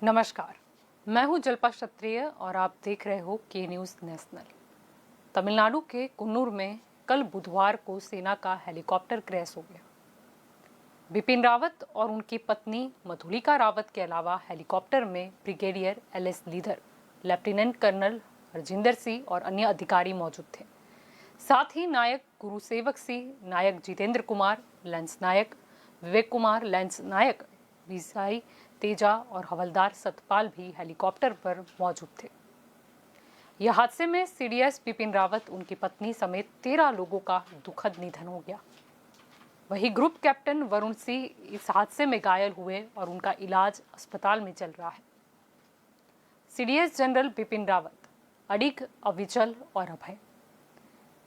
नमस्कार, मैं हूं जल्पा क्षत्रिय और आप देख रहे हो के न्यूज़ नेशनल। तमिलनाडु के कुन्नूर में कल बुधवार को सेना का हेलीकॉप्टर क्रैश हो गया। बिपिन रावत और उनकी पत्नी मधुलिका रावत के अलावा हेलीकॉप्टर में brigadier LS Lidder, lieutenant colonel Harjinder Singh और अन्य अधिकारी मौजूद थे। साथ ही नायक गुरुसेवक सिंह, नायक जितेंद्र कुमार, लेंस नायक विवेक कुमार, लेंस नायक विसाई तेजा और हवलदार सतपाल भी हेलीकॉप्टर पर मौजूद थे। यह हादसे में CDS बिपिन रावत, उनकी पत्नी समेत 13 लोगों का दुखद निधन हो गया। वहीं ग्रुप कैप्टन वरुण सिंह इस हादसे में घायल हुए और उनका इलाज अस्पताल में चल रहा है। CDS जनरल बिपिन रावत अडिग, अविचल और अभय।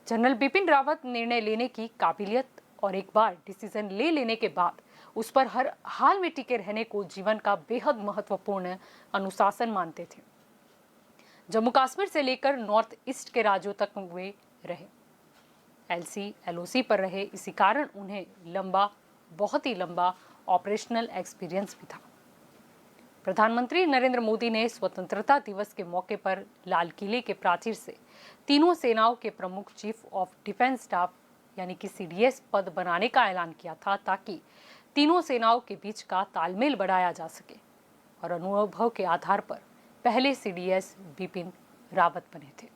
जनरल बिपिन रावत निर्णय लेने की काबिलियत और एक बार डिसीजन ले लेने के बाद उस पर हर हाल में टिके रहने को जीवन का बेहद महत्वपूर्ण अनुशासन मानते थे। जम्मू कश्मीर से लेकर नॉर्थ ईस्ट के राज्यों तक वे रहे, LC LOC पर रहे। इसी कारण उन्हें बहुत ही लंबा ऑपरेशनल एक्सपीरियंस भी था। प्रधानमंत्री नरेंद्र मोदी ने स्वतंत्रता दिवस के मौके पर लाल किले के प्राचीर से तीनों सेनाओं के प्रमुख चीफ ऑफ डिफेंस स्टाफ यानी कि CDS पद बनाने का ऐलान किया था, ताकि तीनों सेनाओं के बीच का तालमेल बढ़ाया जा सके और अनुभव के आधार पर पहले CDS बिपिन रावत बने थे।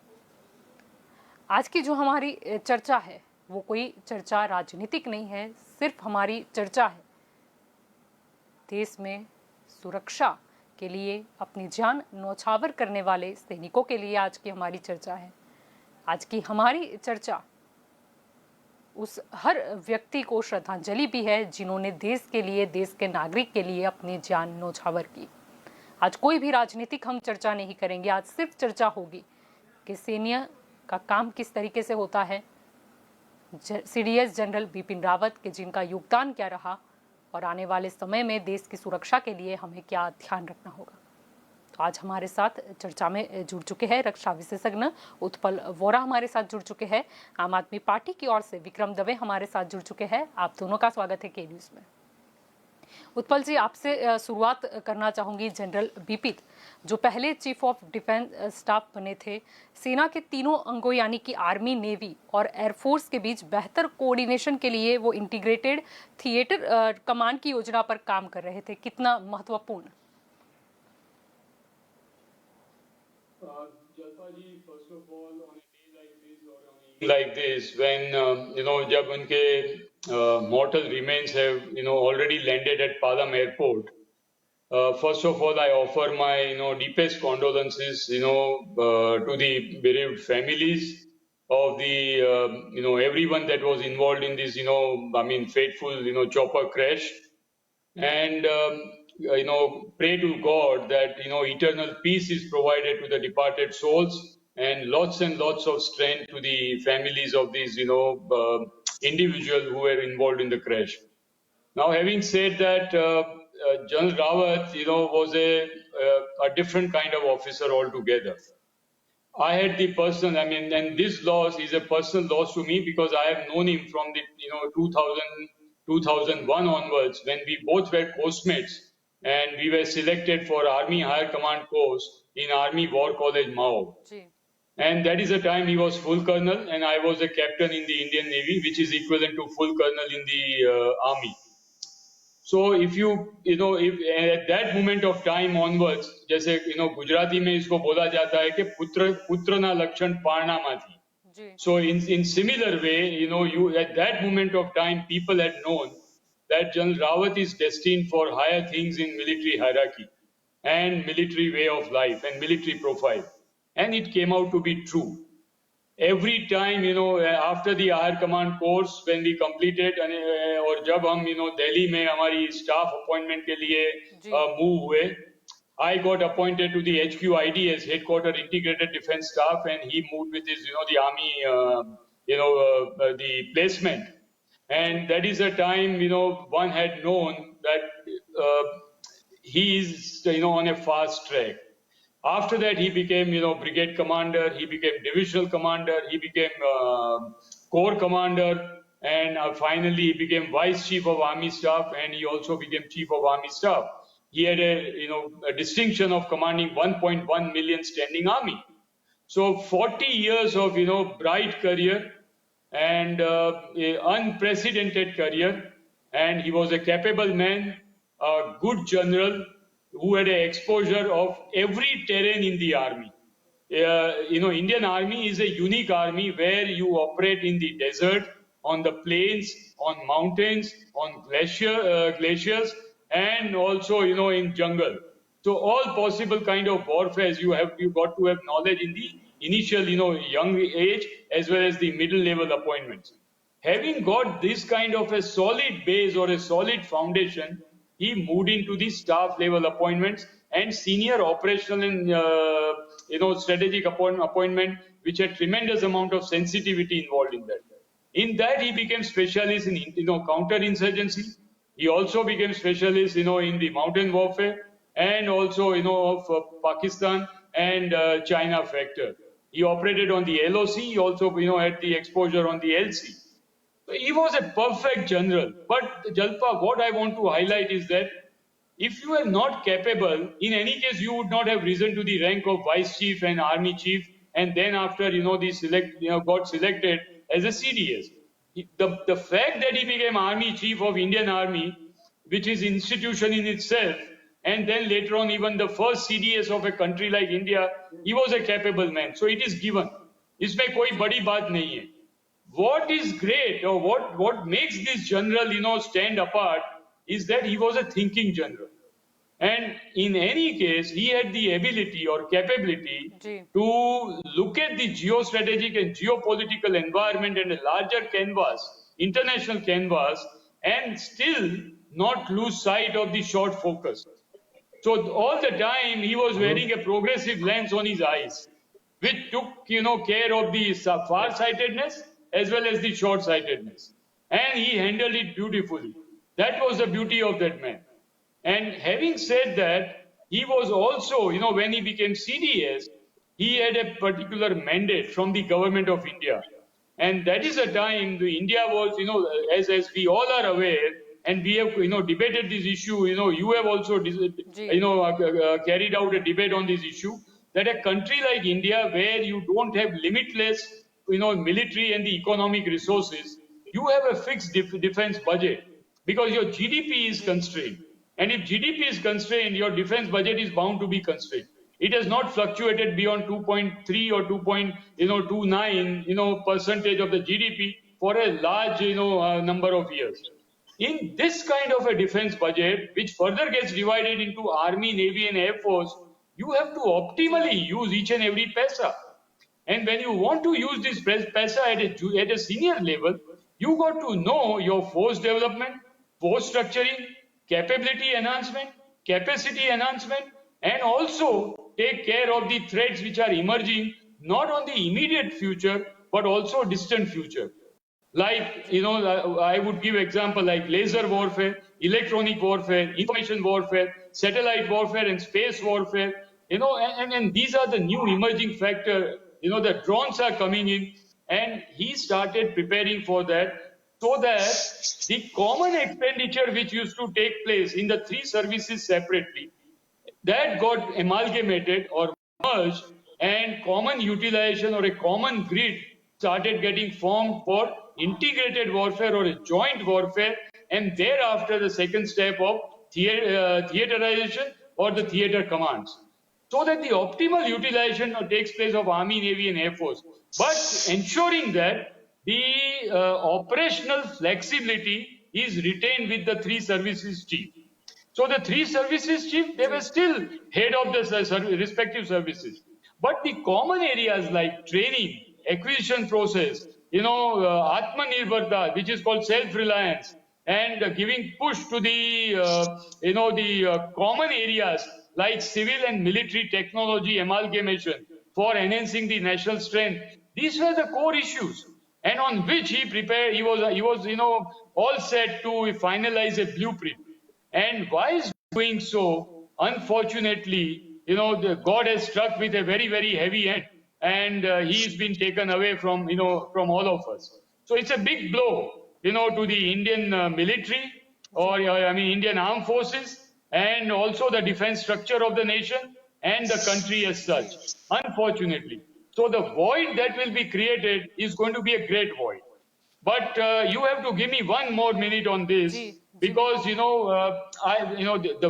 आज की जो हमारी चर्चा है वो कोई चर्चा राजनीतिक नहीं है, सिर्फ हमारी चर्चा है देश में सुरक्षा के लिए अपनी जान न्यौछावर करने वाले सैनिकों के लिए आज की हमारी चर्चा है। आज की हमारी चर्चा उस हर व्यक्ति को श्रद्धांजलि भी है जिन्होंने देश के लिए, देश के नागरिक के लिए अपनी जान न्यौछावर की। आज कोई भी राजनीतिक हम चर्चा नहीं करेंगे, आज सिर्फ चर्चा होगी कि सैन्य का काम किस तरीके से होता है, CDS जनरल बिपिन रावत के जिनका योगदान क्या रहा और आने वाले समय में देश की सुरक्षा के लिए हमें क्या ध्यान रखना होगा। तो आज हमारे साथ चर्चा में जुड़ चुके हैं रक्षा विशेषज्ञ उत्पल वोरा हमारे साथ जुड़ चुके हैं। आम आदमी पार्टी की ओर से विक्रम दवे हमारे साथ जुड़ चुके हैं। आप दोनों का स्वागत है के न्यूज़ में। उत्पल जी, आपसे शुरुआत करना चाहूंगी। जनरल बिपिन जो पहले चीफ ऑफ डिफेंस स्टाफ बने थे, सेना के तीनों अंगों यानी कि आर्मी, नेवी और एयरफोर्स के बीच बेहतर कोऑर्डिनेशन के लिए वो इंटीग्रेटेड थिएटर कमांड की योजना पर काम कर रहे थे। कितना महत्वपूर्ण? Jalpa ji, first of all, on a day like this or on a evening like this, when जब उनके mortal remains have already landed at Palam Airport, first of all I offer my deepest condolences to the bereaved families of the everyone that was involved in this fateful chopper crash, and pray to God that eternal peace is provided to the departed souls, and lots of strength to the families of these individuals who were involved in the crash. Now, having said that, General Rawat was a different kind of officer altogether. I had the personal, and this loss is a personal loss to me because I have known him from the 2001 onwards, when we both were postmates and we were selected for Army Higher Command course in Army War College, Mao. And that is the time he was full colonel and I was a captain in the Indian Navy, which is equivalent to full colonel in the Army. So if at that moment of time onwards, जैसे गुजराती में इसको बोला जाता है कि पुत्र ना लक्षण पारना माथी. So in similar way, at that moment of time, people had known that General Rawat is destined for higher things in military hierarchy and military way of life and military profile. And it came out to be true. Every time, after the higher command course, when we completed, और जब हम, दिल्ली में हमारी staff appointment के लिए move हुए, I got appointed to the HQ IDS, Headquarter Integrated Defense Staff, and he moved with his, the Army, the placement. And that is the time, one had known that he is, on a fast track. After that, he became, brigade commander, he became divisional commander, he became corps commander, and finally he became vice chief of army staff, and he also became chief of army staff. he had a distinction of commanding 1.1 million standing army. So 40 years of bright career and a unprecedented career, and he was a capable man, a good general who had an exposure of every terrain in the army. Indian Army is a unique army where you operate in the desert, on the plains, on mountains, on glaciers, and also in jungle. So all possible kind of warfares you got to have knowledge in the initial young age as well as the middle level appointments. Having got this kind of a solid base or a solid foundation, he moved into the staff level appointments and senior operational and strategic appointment, which had tremendous amount of sensitivity involved in that. In that, he became specialist in counter-insurgency. He also became specialist in the mountain warfare and also of Pakistan and China factor. He operated on the LOC. He also had the exposure on the LC. He was a perfect general. But Jalpa, what I want to highlight is that if you are not capable, in any case, you would not have risen to the rank of vice chief and army chief, and then after got selected as a CDS. The fact that he became army chief of Indian Army, which is institution in itself, and then later on even the first CDS of a country like India, he was a capable man. So it is given. इसमें कोई बड़ी बात नहीं है. What is great, or what makes this general stand apart, is that he was a thinking general. And in any case, he had the ability or capability to look at the geostrategic and geopolitical environment and a larger canvas, international canvas, and still not lose sight of the short focus. So all the time he was wearing a progressive lens on his eyes, which took care of the far-sightedness as well as the short-sightedness. And he handled it beautifully. That was the beauty of that man. And having said that, he was also, when he became CDS, he had a particular mandate from the government of India. And that is a time India was, as we all are aware, and we have, debated this issue, you have also, carried out a debate on this issue, that a country like India, where you don't have limitless, military and the economic resources, you have a fixed defense budget because your GDP is constrained. And if GDP is constrained, your defense budget is bound to be constrained. It has not fluctuated beyond 2.3 or 2.29, percentage of the GDP for a large, number of years. In this kind of a defense budget, which further gets divided into Army, Navy, and Air Force, you have to optimally use each and every paisa. And when you want to use this paisa at a senior level, you got to know your force development, force structuring, capability enhancement, capacity enhancement, and also take care of the threats which are emerging, not on the immediate future, but also distant future. Like, I would give example like laser warfare, electronic warfare, information warfare, satellite warfare, and space warfare, and these are the new emerging factor. The drones are coming in, and he started preparing for that, so that the common expenditure which used to take place in the three services separately, that got amalgamated or merged, and common utilization or a common grid started getting formed for integrated warfare or a joint warfare, and thereafter the second step of theaterization or the theater commands. So that the optimal utilization takes place of Army, Navy, and Air Force, but ensuring that the operational flexibility is retained with the three services chief. So the three services chief, they were still head of the respective services. But the common areas like training, acquisition process, Atmanirbharta, which is called self-reliance, and giving push to the, common areas like civil and military technology amalgamation for enhancing the national strength. These were the core issues, and on which he prepared. He was all set to finalize a blueprint. And while doing so, unfortunately, God has struck with a very, very heavy hand, and he's been taken away from from all of us. So it's a big blow, to the Indian military, or Indian armed forces, and also the defense structure of the nation and the country as such, unfortunately. So the void that will be created is going to be a great void. But you have to give me one more minute on this, because the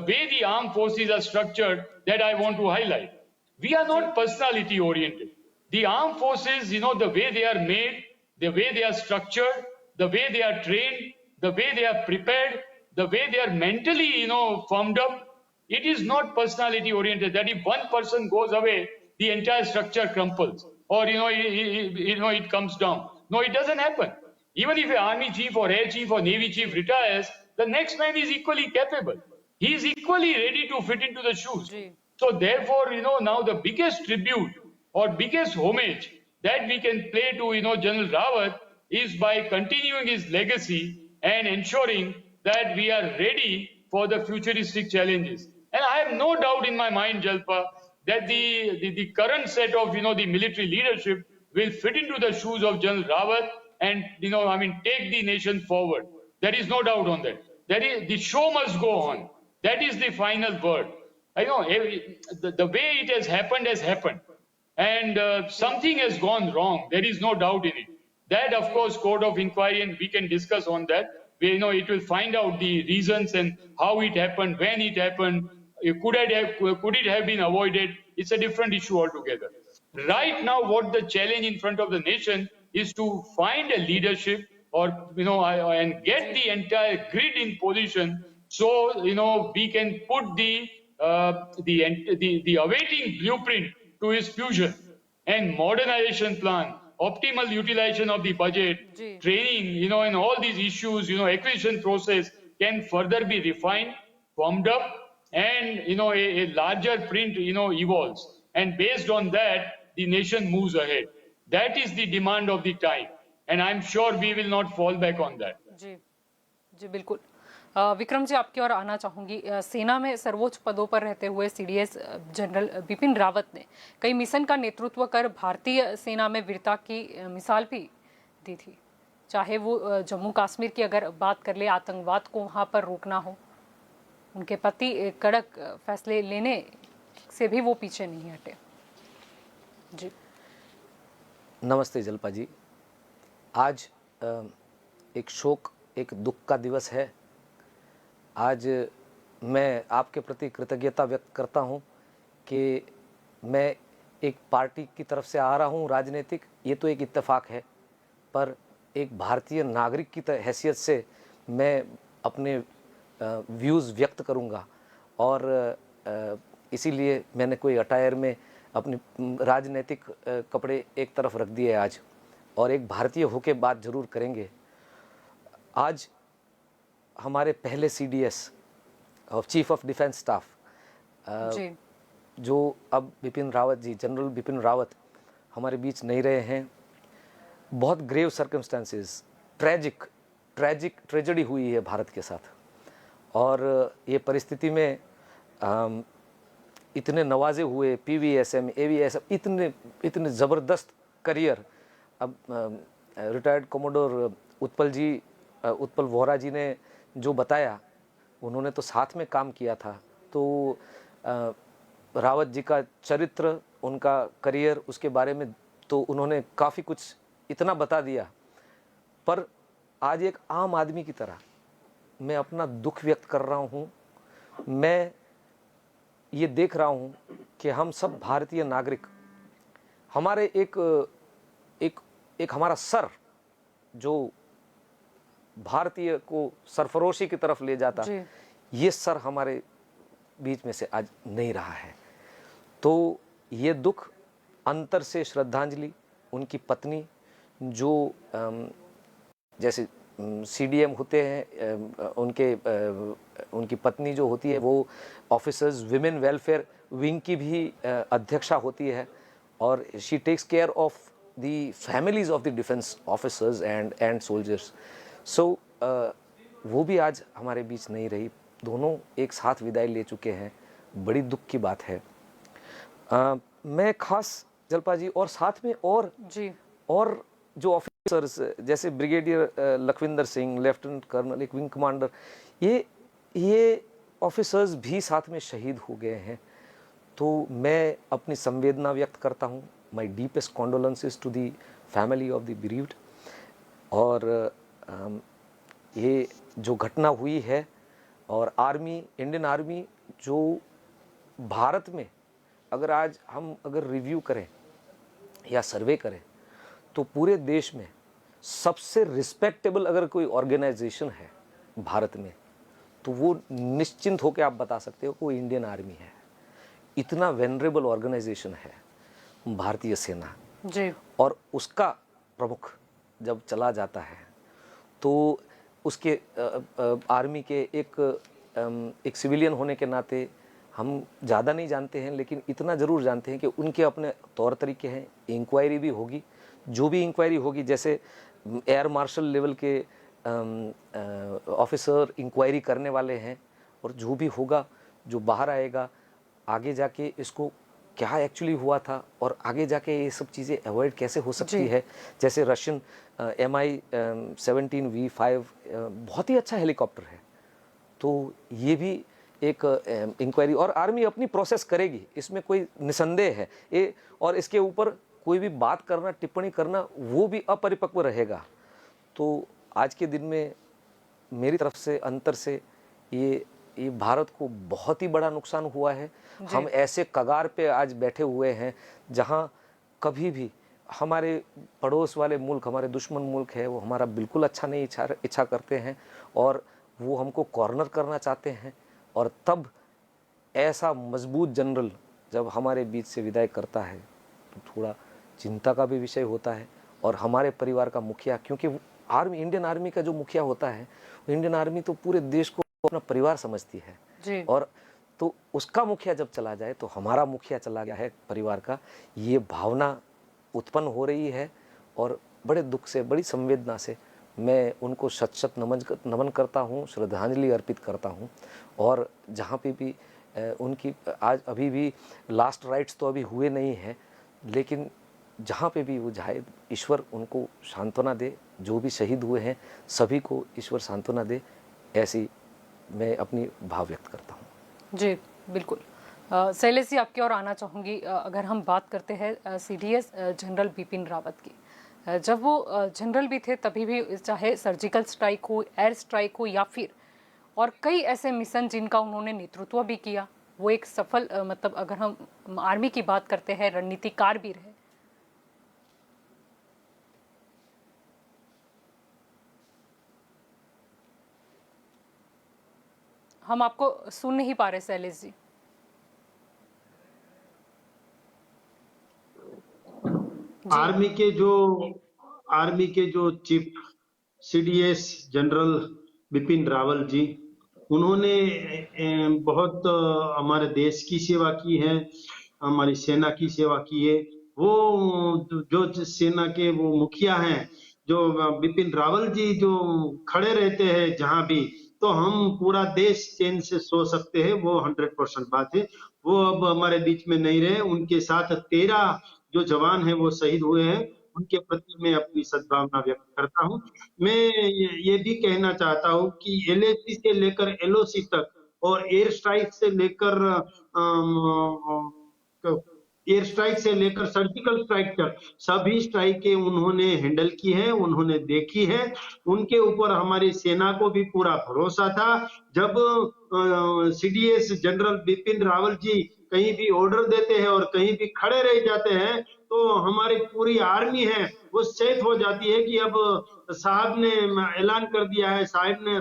way the armed forces are structured, that I want to highlight. We are not personality oriented. The armed forces, the way they are made, the way they are structured, the way they are trained, the way they are prepared, the way they are mentally, formed up, it is not personality oriented. That if one person goes away, the entire structure crumples, or it comes down. No, it doesn't happen. Even if an army chief or air chief or navy chief retires, the next man is equally capable. He is equally ready to fit into the shoes. So therefore, now the biggest tribute or biggest homage that we can play to, General Rawat is by continuing his legacy and ensuring that we are ready for the futuristic challenges. And I have no doubt in my mind, Jalpa, that the current set of, the military leadership will fit into the shoes of General Rawat and, take the nation forward. There is no doubt on that. The show must go on. That is the final word. I know the way it has happened. And something has gone wrong. There is no doubt in it. That, of course, court of inquiry, and we can discuss on that. It will find out the reasons and how it happened, when it happened. Could it have been avoided? It's a different issue altogether. Right now, what the challenge in front of the nation is to find a leadership, or and get the entire grid in position, so we can put the awaiting blueprint to his fusion and modernization plan, optimal utilization of the budget, training, and all these issues, acquisition process can further be refined, formed up, and a larger print evolves, and based on that the nation moves ahead. That is the demand of the time, and I'm sure we will not fall back on that. जी बिल्कुल। विक्रम जी, आपकी ओर आना चाहूँगी। सेना में सर्वोच्च पदों पर रहते हुए सीडीएस जनरल बिपिन रावत ने कई मिशन का नेतृत्व कर भारतीय सेना में वीरता की मिसाल भी दी थी। चाहे वो जम्मू कश्मीर की अगर बात कर ले, आतंकवाद को वहाँ पर रोकना हो, उनके पति कड़क फैसले लेने से भी वो पीछे नहीं हटे। जी नमस्ते जल्पा जी। आज एक शोक, एक दुख का दिवस है। आज मैं आपके प्रति कृतज्ञता व्यक्त करता हूं कि मैं एक पार्टी की तरफ से आ रहा हूं राजनीतिक, ये तो एक इत्तेफाक है, पर एक भारतीय नागरिक की हैसियत से मैं अपने व्यूज़ व्यक्त करूंगा, और इसीलिए मैंने कोई अटायर में अपनी राजनीतिक कपड़े एक तरफ रख दिए आज, और एक भारतीय होके बात ज़रूर करेंगे। आज हमारे पहले CDS chief of defence staff जो अब बिपिन रावत जी, जनरल बिपिन रावत हमारे बीच नहीं रहे हैं। बहुत ग्रेव सर्कमस्टेंसेस, ट्रेजेडी हुई है भारत के साथ, और ये परिस्थिति में इतने नवाजे हुए, पीवीएसएम, एवीएसएम, इतने ज़बरदस्त करियर। अब रिटायर्ड कमोडोर उत्पल वोहरा जी ने जो बताया, उन्होंने तो साथ में काम किया था, तो रावत जी का चरित्र, उनका करियर, उसके बारे में तो उन्होंने काफ़ी कुछ इतना बता दिया। पर आज एक आम आदमी की तरह मैं अपना दुख व्यक्त कर रहा हूँ। मैं ये देख रहा हूँ कि हम सब भारतीय नागरिक, हमारे एक हमारा सर जो भारतीय को सरफरोशी की तरफ ले जाता, ये सर हमारे बीच में से आज नहीं रहा है। तो ये दुख, अंतर से श्रद्धांजलि उनकी पत्नी, जो जैसे सीडीएम होते हैं, उनकी पत्नी जो होती है वो ऑफिसर्स विमेन वेलफेयर विंग की भी अध्यक्षा होती है, और she takes care of the families of the defence officers and soldiers. So वो भी आज हमारे बीच नहीं रही। दोनों एक साथ विदाई ले चुके हैं। बड़ी दुख की बात है। मैं खास जल्पा जी, और साथ में और जो ऑफिसर्स जैसे brigadier Lakhwinder Singh, lieutenant colonel, एक विंग कमांडर, ये ऑफिसर्स भी साथ में शहीद हो गए हैं। तो मैं अपनी संवेदना व्यक्त करता हूँ, my deepest condolences to the family of the bereaved. और ये जो घटना हुई है, और आर्मी, इंडियन आर्मी जो भारत में अगर आज हम रिव्यू करें या सर्वे करें तो पूरे देश में सबसे रिस्पेक्टेबल अगर कोई ऑर्गेनाइजेशन है भारत में तो वो निश्चिंत होकर आप बता सकते हो वो इंडियन आर्मी है। इतना वेनरेबल ऑर्गेनाइजेशन है भारतीय सेना जी। और उसका प्रमुख जब चला जाता है तो उसके आर्मी के एक सिविलियन होने के नाते हम ज़्यादा नहीं जानते हैं, लेकिन इतना ज़रूर जानते हैं कि उनके अपने तौर तरीके हैं। इंक्वायरी भी होगी, जो भी इंक्वायरी होगी, जैसे एयर मार्शल लेवल के ऑफिसर इंक्वायरी करने वाले हैं, और जो भी होगा, जो बाहर आएगा, आगे जाके इसको क्या एक्चुअली हुआ था और आगे जाके ये सब चीज़ें अवॉइड कैसे हो सकती है। जैसे रशियन Mi-17V5 बहुत ही अच्छा हेलीकॉप्टर है, तो ये भी एक इंक्वायरी, और आर्मी अपनी प्रोसेस करेगी, इसमें कोई निसंदेह है। ये और इसके ऊपर कोई भी बात करना, टिप्पणी करना, वो भी अपरिपक्व रहेगा। तो आज के दिन में मेरी तरफ से, अंतर से, ये भारत को बहुत ही बड़ा नुकसान हुआ है। हम ऐसे कगार पे आज बैठे हुए हैं जहां कभी भी हमारे पड़ोस वाले मुल्क, हमारे दुश्मन मुल्क है, वो हमारा बिल्कुल अच्छा नहीं इच्छा करते हैं और वो हमको कॉर्नर करना चाहते हैं। और तब ऐसा मजबूत जनरल जब हमारे बीच से विदाई करता है तो थोड़ा चिंता का भी विषय होता है। और हमारे परिवार का मुखिया, क्योंकि आर्मी, इंडियन आर्मी का जो मुखिया होता है, इंडियन आर्मी तो पूरे देश को अपना परिवार समझती है जी। और तो उसका मुखिया जब चला जाए तो हमारा मुखिया चला गया है परिवार का, ये भावना उत्पन्न हो रही है। और बड़े दुख से, बड़ी संवेदना से मैं उनको शत नमन करता हूँ, श्रद्धांजलि अर्पित करता हूँ। और जहाँ पे भी उनकी आज अभी भी लास्ट राइट्स तो अभी हुए नहीं हैं, लेकिन जहाँ पे भी वो जाए, ईश्वर उनको सांत्वना दे। जो भी शहीद हुए हैं सभी को ईश्वर सांत्वना दे, ऐसी मैं अपनी भाव व्यक्त करता हूँ। जी बिल्कुल। शैलेश जी, आपकी ओर आना चाहूँगी। अगर हम बात करते हैं CDS जनरल बिपिन रावत की, जब वो जनरल भी थे तभी भी, चाहे सर्जिकल स्ट्राइक हो, एयर स्ट्राइक हो, या फिर और कई ऐसे मिशन जिनका उन्होंने नेतृत्व भी किया, वो एक सफल मतलब अगर हम आर्मी की बात करते हैं, रणनीतिकार भी रहे। हम आपको सुन नहीं पा रहे शैलेश जी। आर्मी के जो chief CDS general Bipin Rawat ji, उन्होंने बहुत हमारे देश की सेवा की है, हमारी सेना की सेवा की है। वो जो सेना के वो मुखिया हैं, जो बिपिन रावत जी, जो खड़े रहते हैं जहां भी, तो हम पूरा देश चैन से सो सकते हैं। वो 100% बात है। वो अब हमारे बीच में नहीं रहे। उनके साथ 13 जो जवान हैं वो शहीद हुए हैं, उनके प्रति मैं अपनी सद्भावना व्यक्त करता हूं। मैं ये भी कहना चाहता हूं कि LAC से लेकर LOC तक और एयर स्ट्राइक से लेकर सर्जिकल स्ट्राइक तक सभी स्ट्राइकें उन्होंने हैंडल की है, उन्होंने देखी है। उनके ऊपर हमारी सेना को भी पूरा भरोसा था। जब CDS जनरल बिपिन रावत जी कहीं भी ऑर्डर देते हैं और कहीं भी खड़े रह जाते हैं तो हमारी पूरी आर्मी है वो सेफ हो जाती है कि अब साहब ने ऐलान कर दिया है, साहब ने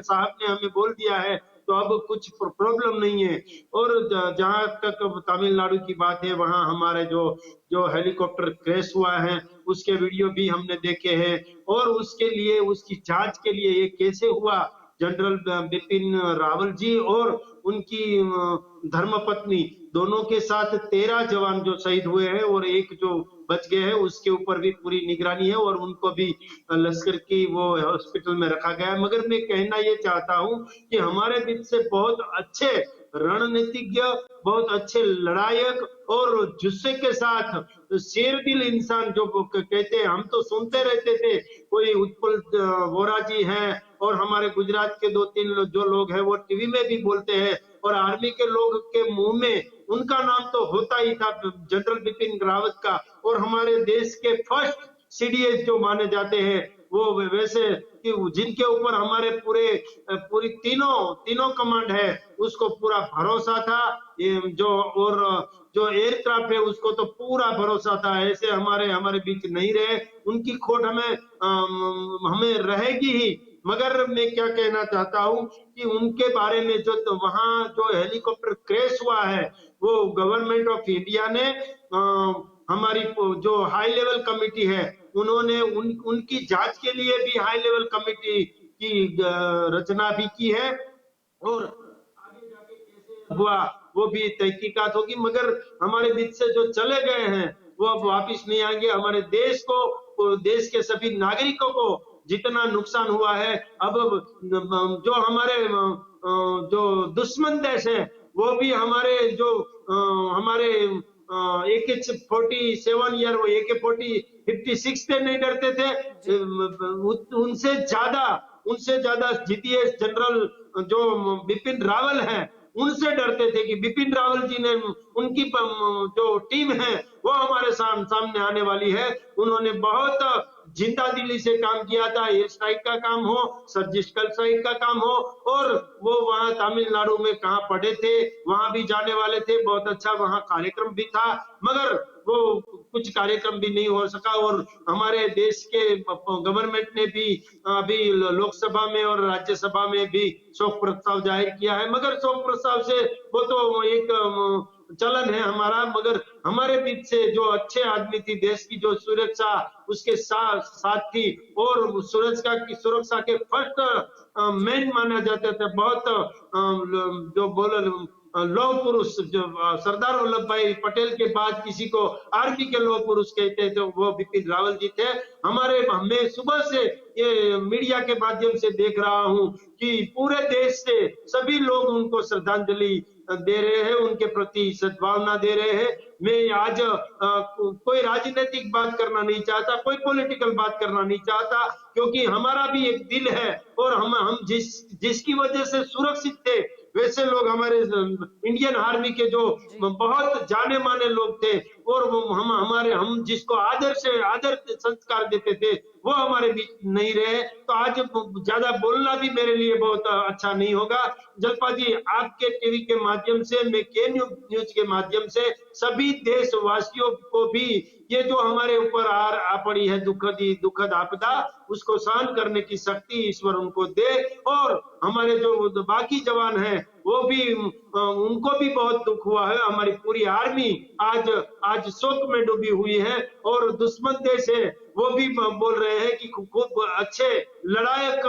हमें बोल दिया है, तो अब कुछ प्रॉब्लम नहीं है। और जहां तक तमिलनाडु की बात है, वहां हमारे जो हेलीकॉप्टर क्रैश हुआ है उसके वीडियो भी हमने देखे हैं। और उसके लिए, उसकी जांच के लिए ये कैसे हुआ, जनरल बिपिन रावत जी और उनकी धर्मपत्नी, दोनों के साथ 13 जवान जो शहीद हुए हैं और एक जो बच गए हैं, उसके ऊपर भी पूरी निगरानी है और उनको भी लश्कर की वो हॉस्पिटल में रखा गया है। मगर मैं कहना ये चाहता हूं कि हमारे बीच से बहुत अच्छे रणनीतिज्ञ, बहुत अच्छे लड़ायक और जुस्से के साथ शेरदिल इंसान जो कहते हैं, हम तो सुनते रहते थे कोई उत्पल वोरा जी हैं और हमारे गुजरात के 2-3 जो लोग हैं वो टीवी में भी बोलते हैं, और आर्मी के लोग के मुंह में उनका नाम तो होता ही था, जनरल बिपिन रावत का, और हमारे देश के फर्स्ट सीडीएस जो माने जाते हैं वो वैसे कि जिनके ऊपर हमारे पूरी तीनों कमांड है उसको पूरा भरोसा था, ये जो एयरक्राफ्ट है उसको तो पूरा भरोसा था। ऐसे हमारे बीच नहीं रहे, उनकी खोट हमें रहेगी ही। मगर मैं क्या कहना चाहता हूं कि उनके बारे में जो वहां जो हेलीकॉप्टर क्रैश हुआ है वो गवर्नमेंट ऑफ इंडिया ने हमारी जो हाई लेवल कमेटी है उन्होंने उनकी जांच के लिए भी हाई लेवल कमेटी की रचना भी की है, और आगे जाके कैसे हुआ वो भी तहकीकात होगी। मगर हमारे बीच से जो चले गए हैं वो अब वापिस नहीं आएंगे। हमारे देश के सभी नागरिकों को जितना नुकसान हुआ है, अब जो हमारे जो दुश्मन देश है वो भी हमारे AK-47 या वो AK-56 से नहीं डरते थे, उनसे ज्यादा जीटीएस जनरल जो बिपिन रावल है उनसे डरते थे कि बिपिन रावल जी ने उनकी जो टीम है वो हमारे सामने आने वाली है। उन्होंने बहुत जिंदा दिली से काम किया था, एयर स्ट्राइक का काम हो, सर्जिकल स्ट्राइक का काम हो, और वो वहां तमिलनाडु में कहाँ पढ़े थे वहां भी जाने वाले थे, बहुत अच्छा वहां कार्यक्रम भी था, मगर वो कुछ कार्यक्रम भी नहीं हो सका। और हमारे देश के गवर्नमेंट ने भी अभी लोकसभा में और राज्यसभा में भी शोक प्रस्ताव जाहिर किया है, मगर शोक प्रस्ताव से वो तो एक चलन है हमारा, मगर हमारे बीच से जो अच्छे आदमी थी, देश की जो सुरक्षा उसके साथ थी, और सुरक्षा के फर्स्ट मैन माना जाता था, बहुत जो लौह पुरुष, जो सरदार वल्लभ भाई पटेल के बाद किसी को आर्मी के लौह पुरुष कहते हैं तो वो बिपिन रावत जी थे। मैं सुबह से ये मीडिया के माध्यम से देख रहा हूं कि पूरे देश से सभी लोग उनको श्रद्धांजलि दे रहे हैं, उनके प्रति सद्भावना दे रहे हैं। मैं आज कोई राजनीतिक बात करना नहीं चाहता, कोई पॉलिटिकल बात करना नहीं चाहता, क्योंकि हमारा भी एक दिल है, और हम जिसकी वजह से सुरक्षित थे वैसे लोग हमारे इंडियन आर्मी के जो बहुत जाने माने लोग थे, और हम जिसको आदर संस्कार देते थे वो हमारे बीच नहीं रहे, तो आज ज्यादा बोलना भी मेरे लिए बहुत अच्छा नहीं होगा। जलपा जी, आपके टीवी के माध्यम से, मैं के न्यूज के माध्यम से सभी देशवासियों को भी ये जो हमारे ऊपर आ पड़ी है दुखद आपदा, उसको सहन करने की शक्ति ईश्वर उनको दे, और हमारे जो बाकी जवान हैं वो भी उनको भी बहुत दुख हुआ है। हमारी पूरी आर्मी आज शोक में डूबी हुई है, और दुश्मन देश है वो भी बोल रहे हैं कि खूब अच्छे लड़ायक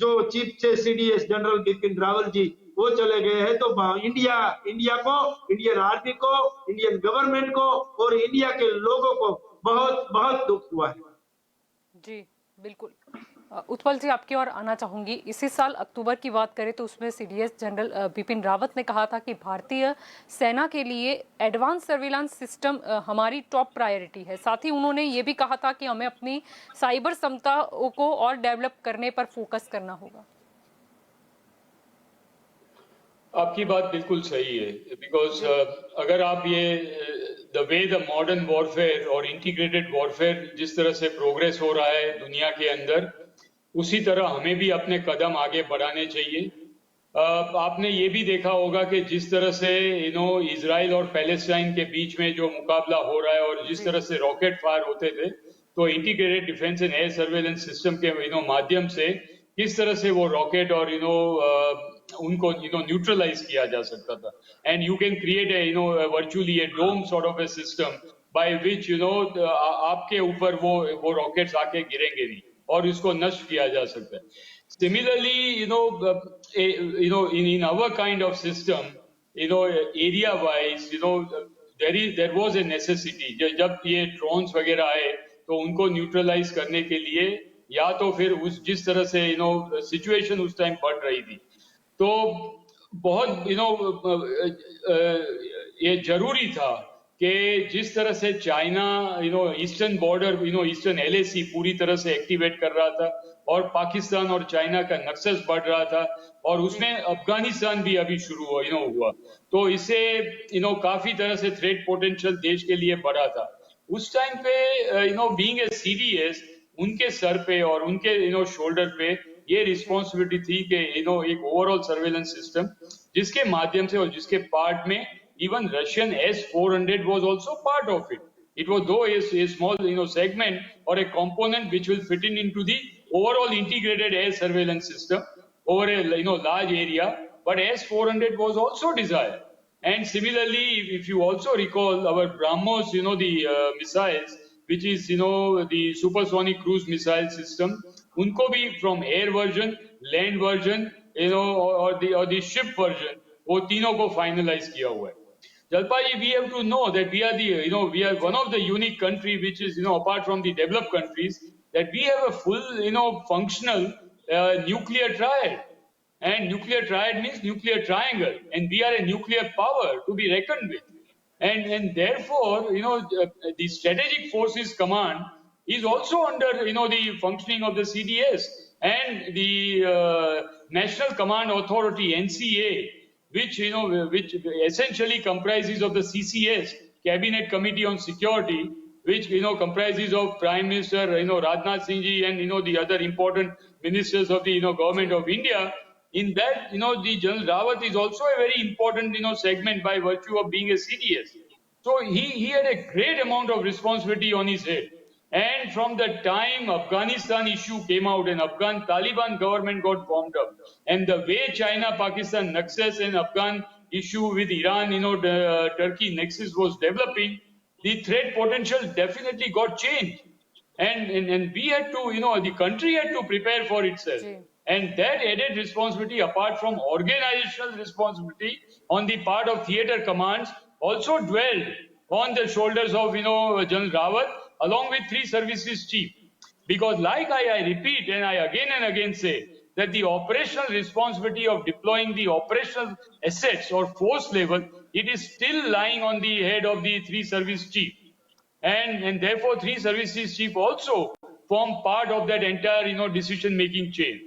जो चीफ से सीडीएस जनरल बिपिन रावत जी वो चले गए हैं, तो इंडिया को, इंडियन आर्मी को, इंडियन गवर्नमेंट को और इंडिया के लोगों को बहुत बहुत दुख हुआ है। जी बिल्कुल। उत्पल जी, आपकी ओर आना चाहूंगी। इसी साल अक्टूबर की बात करें तो उसमें सीडीएस जनरल बिपिन रावत ने कहा था कि भारतीय सेना के लिए एडवांस सर्विलांस सिस्टम हमारी टॉप प्रायोरिटी है। साथ ही उन्होंने ये भी कहा था कि हमें अपनी साइबर क्षमता को और डेवलप करने पर फोकस करना होगा। आपकी बात बिल्कुल सही है, बिकॉज अगर आप ये the way the modern warfare और इंटीग्रेटेड वॉरफेयर जिस तरह से प्रोग्रेस हो रहा है दुनिया के अंदर, उसी तरह हमें भी अपने कदम आगे बढ़ाने चाहिए। आपने ये भी देखा होगा कि जिस तरह से इजराइल और पैलेस्टाइन के बीच में जो मुकाबला हो रहा है और जिस तरह से रॉकेट फायर होते थे, तो integrated defence and air surveillance system के माध्यम से किस तरह से वो रॉकेट और उनको न्यूट्रलाइज किया जा सकता था। And you can create virtually a dome sort of a system by which आपके ऊपर वो रॉकेट्स आके गिरेंगे नहीं और इसको नष्ट किया जा सकता है। Similarly in our kind of system, area wise, there was a necessity। जब ये ड्रोन्स वगैरह आए तो उनको न्यूट्रलाइज करने के लिए, या तो फिर जिस तरह से सिचुएशन उस टाइम बढ़ रही थी, तो बहुत ये जरूरी था कि जिस तरह से China eastern border eastern LAC पूरी तरह से एक्टिवेट कर रहा था, और पाकिस्तान और चाइना का नक्सस बढ़ रहा था और उसमें अफगानिस्तान भी अभी शुरू हुआ तो इससे काफी तरह से थ्रेट पोटेंशियल देश के लिए बढ़ा था। उस टाइम पे बीइंग ए सीडीएस उनके सर पे और उनके शोल्डर पे ये रिस्पॉन्सिबिलिटी थी कि एक ओवरऑल सर्वेलेंस सिस्टम जिसके माध्यम से और जिसके पार्ट में even Russian S-400 was also part of it. It was though a small segment or a component which will fit into the overall integrated air surveillance system over a large area, but S-400 was also desired. And similarly, if you also recall our BrahMos, the missiles, which is the supersonic cruise missile system, unko bhi from air version, land version, or the ship version, वो तीनों को finalize किया हुआ है। Jalpaji, we have to know that we are we are one of the unique country which is, apart from the developed countries, that we have a full, functional nuclear triad. And nuclear triad means nuclear triangle. And we are a nuclear power to be reckoned with. And therefore, the Strategic Forces Command is also under, the functioning of the CDS and the National Command Authority, NCA, which essentially comprises of the CCS, Cabinet Committee on Security, which comprises of Prime Minister Rajnath Singh ji and the other important ministers of the government of India. In that the General Rawat is also a very important segment by virtue of being a CDS. So he had a great amount of responsibility on his head. And from the time Afghanistan issue came out and Afghan Taliban government got formed up, and the way China-Pakistan nexus and Afghan issue with Iran, Turkey nexus was developing, the threat potential definitely got changed. And we had to, the country had to prepare for itself. And that added responsibility, apart from organizational responsibility on the part of theater commands, also dwelled on the shoulders of, General Rawat, along with 3 services chief. Because like I repeat and I again say that the operational responsibility of deploying the operational assets or force level, it is still lying on the head of the 3 service chief. And therefore 3 services chief also form part of that entire, decision-making chain.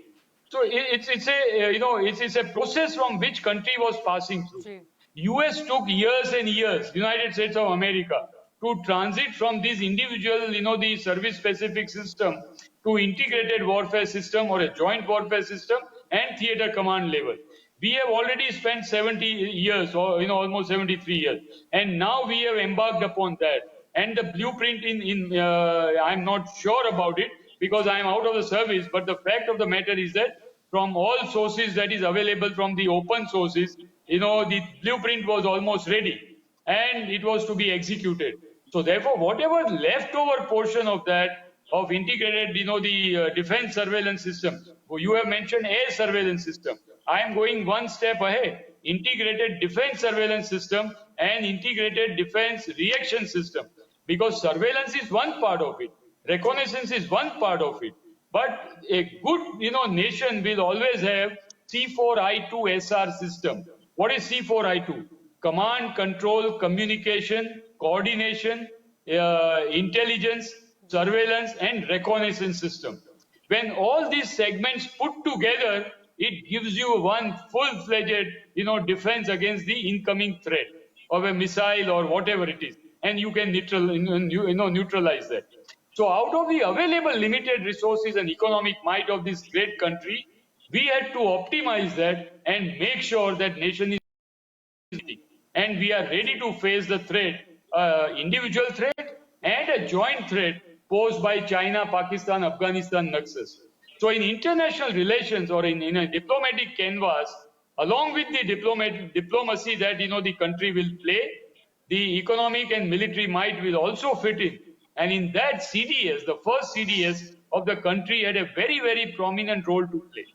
So it's a process from which country was passing through. US took years and years, United States of America, to transit from this individual, the service-specific system to integrated warfare system or a joint warfare system and theater command level. We have already spent 70 years or, almost 73 years. And now we have embarked upon that. And the blueprint I'm not sure about it because I'm out of the service, but the fact of the matter is that from all sources that is available from the open sources, the blueprint was almost ready and it was to be executed. So therefore, whatever leftover portion of that, of integrated, the defense surveillance system, you have mentioned air surveillance system. I am going one step ahead. Integrated defense surveillance system and integrated defense reaction system. Because surveillance is one part of it. Reconnaissance is one part of it. But a good, nation will always have C4I2 SR system. What is C4I2? Command, control, communication, coordination, intelligence, surveillance, and reconnaissance system. When all these segments put together, it gives you one full-fledged, defense against the incoming threat of a missile or whatever it is, and you can neutralize that. So, out of the available limited resources and economic might of this great country, we had to optimize that and make sure that nation is, and we are ready to face the threat, individual threat and a joint threat posed by China, Pakistan, Afghanistan nexus. So in international relations or in a diplomatic canvas, along with the diplomacy that the country will play, the economic and military might will also fit in. And in that CDS, the first CDS of the country had a very, very prominent role to play.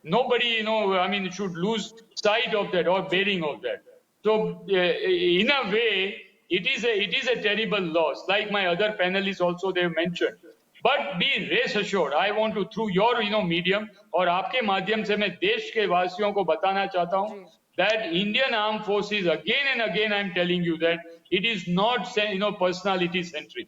Nobody, should lose sight of that or bearing of that. So in a way, it is a terrible loss, like my other panelists also they mentioned. But be rest assured, I want to through your medium और आपके माध्यम से मैं देश के वासियों को बताना चाहता हूँ that Indian Armed Forces again and again I'm telling you that it is not personality centric.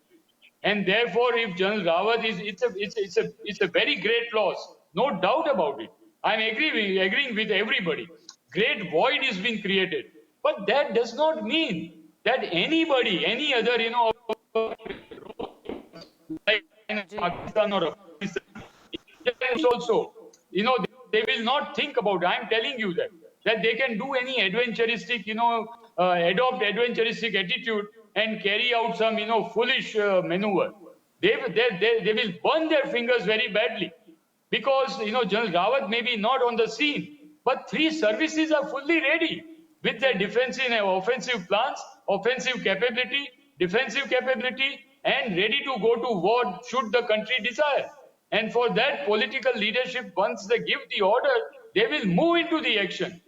And therefore, if General Rawat it's a very great loss, no doubt about it. I'm agreeing with everybody. Great void is being created, but that does not mean that anybody, any other, like Pakistan or Afghanistan also, they will not think about it. I'm telling you that they can do any adventuristic, adopt adventuristic attitude and carry out some, foolish maneuver. They will burn their fingers very badly because, General Rawat may be not on the scene, but three services are fully ready with their defensive and offensive plans, offensive capability, defensive capability, and ready to go to war should the country desire. And for that, political leadership, once they give the order, they will move into the action.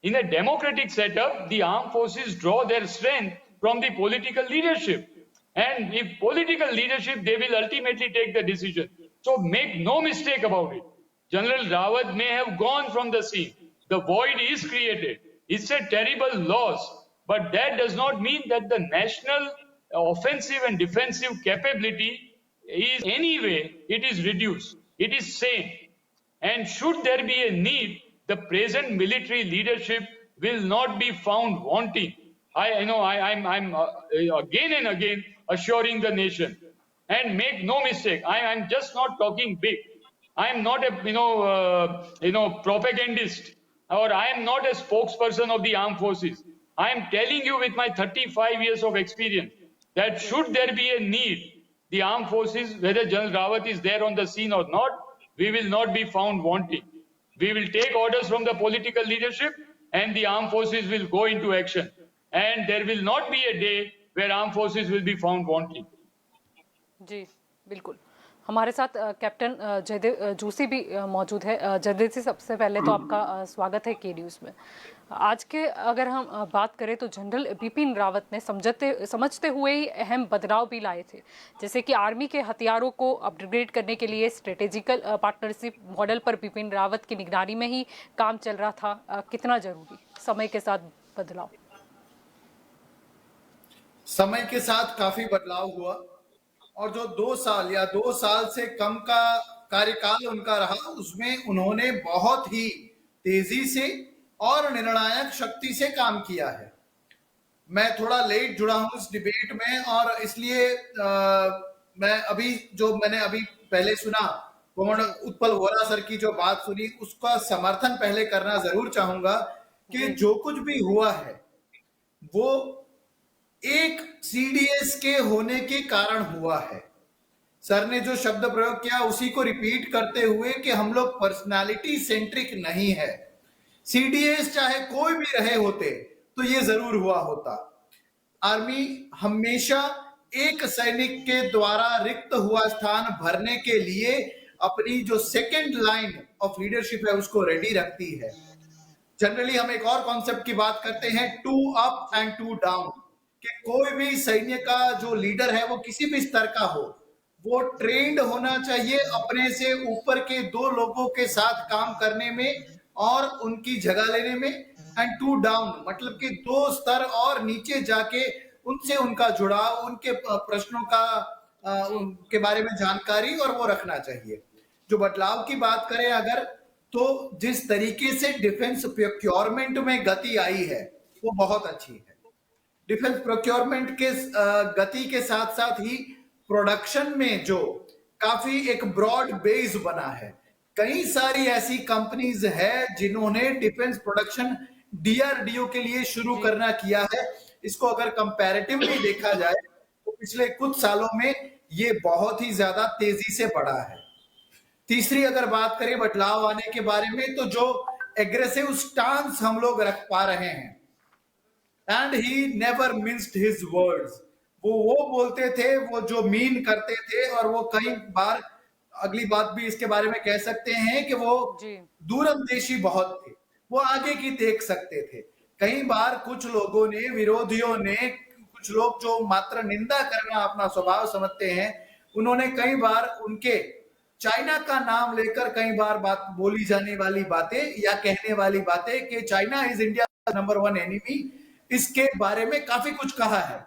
In a democratic setup, the armed forces draw their strength from the political leadership. And if political leadership, they will ultimately take the decision. So make no mistake about it. General Rawat may have gone from the scene. The void is created. It's a terrible loss. But that does not mean that the national offensive and defensive capability is anyway, it is reduced. It is same. And should there be a need, the present military leadership will not be found wanting. I'm again and again assuring the nation. And make no mistake, I'm just not talking big. I'm not a propagandist, or I am not a spokesperson of the armed forces. I am telling you with my 35 years of experience that should there be a need, the armed forces, whether General Rawat is there on the scene or not, we will not be found wanting. We will take orders from the political leadership and the armed forces will go into action. And there will not be a day where armed forces will be found wanting. जी बिल्कुल, हमारे साथ captain Jaydev Joshi भी मौजूद है। जयदेव जी, सबसे पहले तो आपका स्वागत है के न्यूज़ में। आज के अगर हम बात करें तो जनरल बिपिन रावत ने समझते हुए ही अहम बदलाव भी लाए थे, जैसे कि आर्मी के हथियारों को अपग्रेड करने के लिए स्ट्रेटेजिकल पार्टनरशिप मॉडल पर बिपिन रावत की निगरानी में ही काम चल रहा था। कितना जरूरी समय के साथ बदलाव? समय के साथ काफी बदलाव हुआ और जो 2 साल या 2 साल से कम का कार्यकाल उनका रहा, उसमें उन्होंने बहुत ही तेजी से और निर्णायक शक्ति से काम किया है। मैं थोड़ा लेट जुड़ा हूं इस डिबेट में और इसलिए मैंने अभी पहले सुना, उत्पल वोरा सर की जो बात सुनी, उसका समर्थन पहले करना जरूर चाहूंगा कि जो कुछ भी हुआ है वो एक सीडीएस के होने के कारण हुआ है। सर ने जो शब्द प्रयोग किया उसी को रिपीट करते हुए कि हम लोग पर्सनालिटी सेंट्रिक नहीं है। सीडीएस चाहे कोई भी रहे होते तो ये जरूर हुआ होता। आर्मी हमेशा एक सैनिक के द्वारा रिक्त हुआ स्थान भरने के लिए अपनी जो सेकेंड लाइन ऑफ लीडरशिप है उसको रेडी रखती है। जनरली हम एक और कॉन्सेप्ट की बात करते हैं, 2 अप एंड 2 डाउन, कि कोई भी सैन्य का जो लीडर है वो किसी भी स्तर का हो, वो ट्रेंड होना चाहिए अपने से ऊपर के 2 लोगों के साथ काम करने में और उनकी जगह लेने में। एंड 2 डाउन मतलब कि 2 स्तर और नीचे जाके उनसे उनका जुड़ाव, उनके प्रश्नों के बारे में जानकारी और वो रखना चाहिए। जो बदलाव की बात करें अगर, तो जिस तरीके से डिफेंस प्रोक्योरमेंट में गति आई है वो बहुत अच्छी है। डिफेंस प्रोक्योरमेंट के गति के साथ साथ ही प्रोडक्शन में जो काफी एक ब्रॉड बेस बना है, कई सारी ऐसी कंपनीज है जिन्होंने डिफेंस प्रोडक्शन डीआरडीओ के लिए शुरू करना किया है। इसको अगर कंपैरेटिवली देखा जाए तो पिछले कुछ सालों में ये बहुत ही ज्यादा तेजी से बढ़ा है। तीसरी अगर बात करें बदलाव आने के बारे में, तो जो एग्रेसिव स्टांस हम लोग रख पा रहे हैं, and he never minced his words, वो बोलते थे वो जो मीन करते थे, और वो कई बार, अगली बात भी इसके बारे में कह सकते हैं कि वो दूरंदेशी बहुत थे, वो आगे की देख सकते थे। कई बार कुछ लोगों ने, विरोधियों ने, कुछ लोग जो मात्र निंदा करना अपना स्वभाव समझते हैं, उन्होंने कई बार उनके चाइना का नाम लेकर कई बार बात बोली जाने वाली बातें या कहने वाली बातें कि China is India number 1 enemy, इसके बारे में काफी कुछ कहा है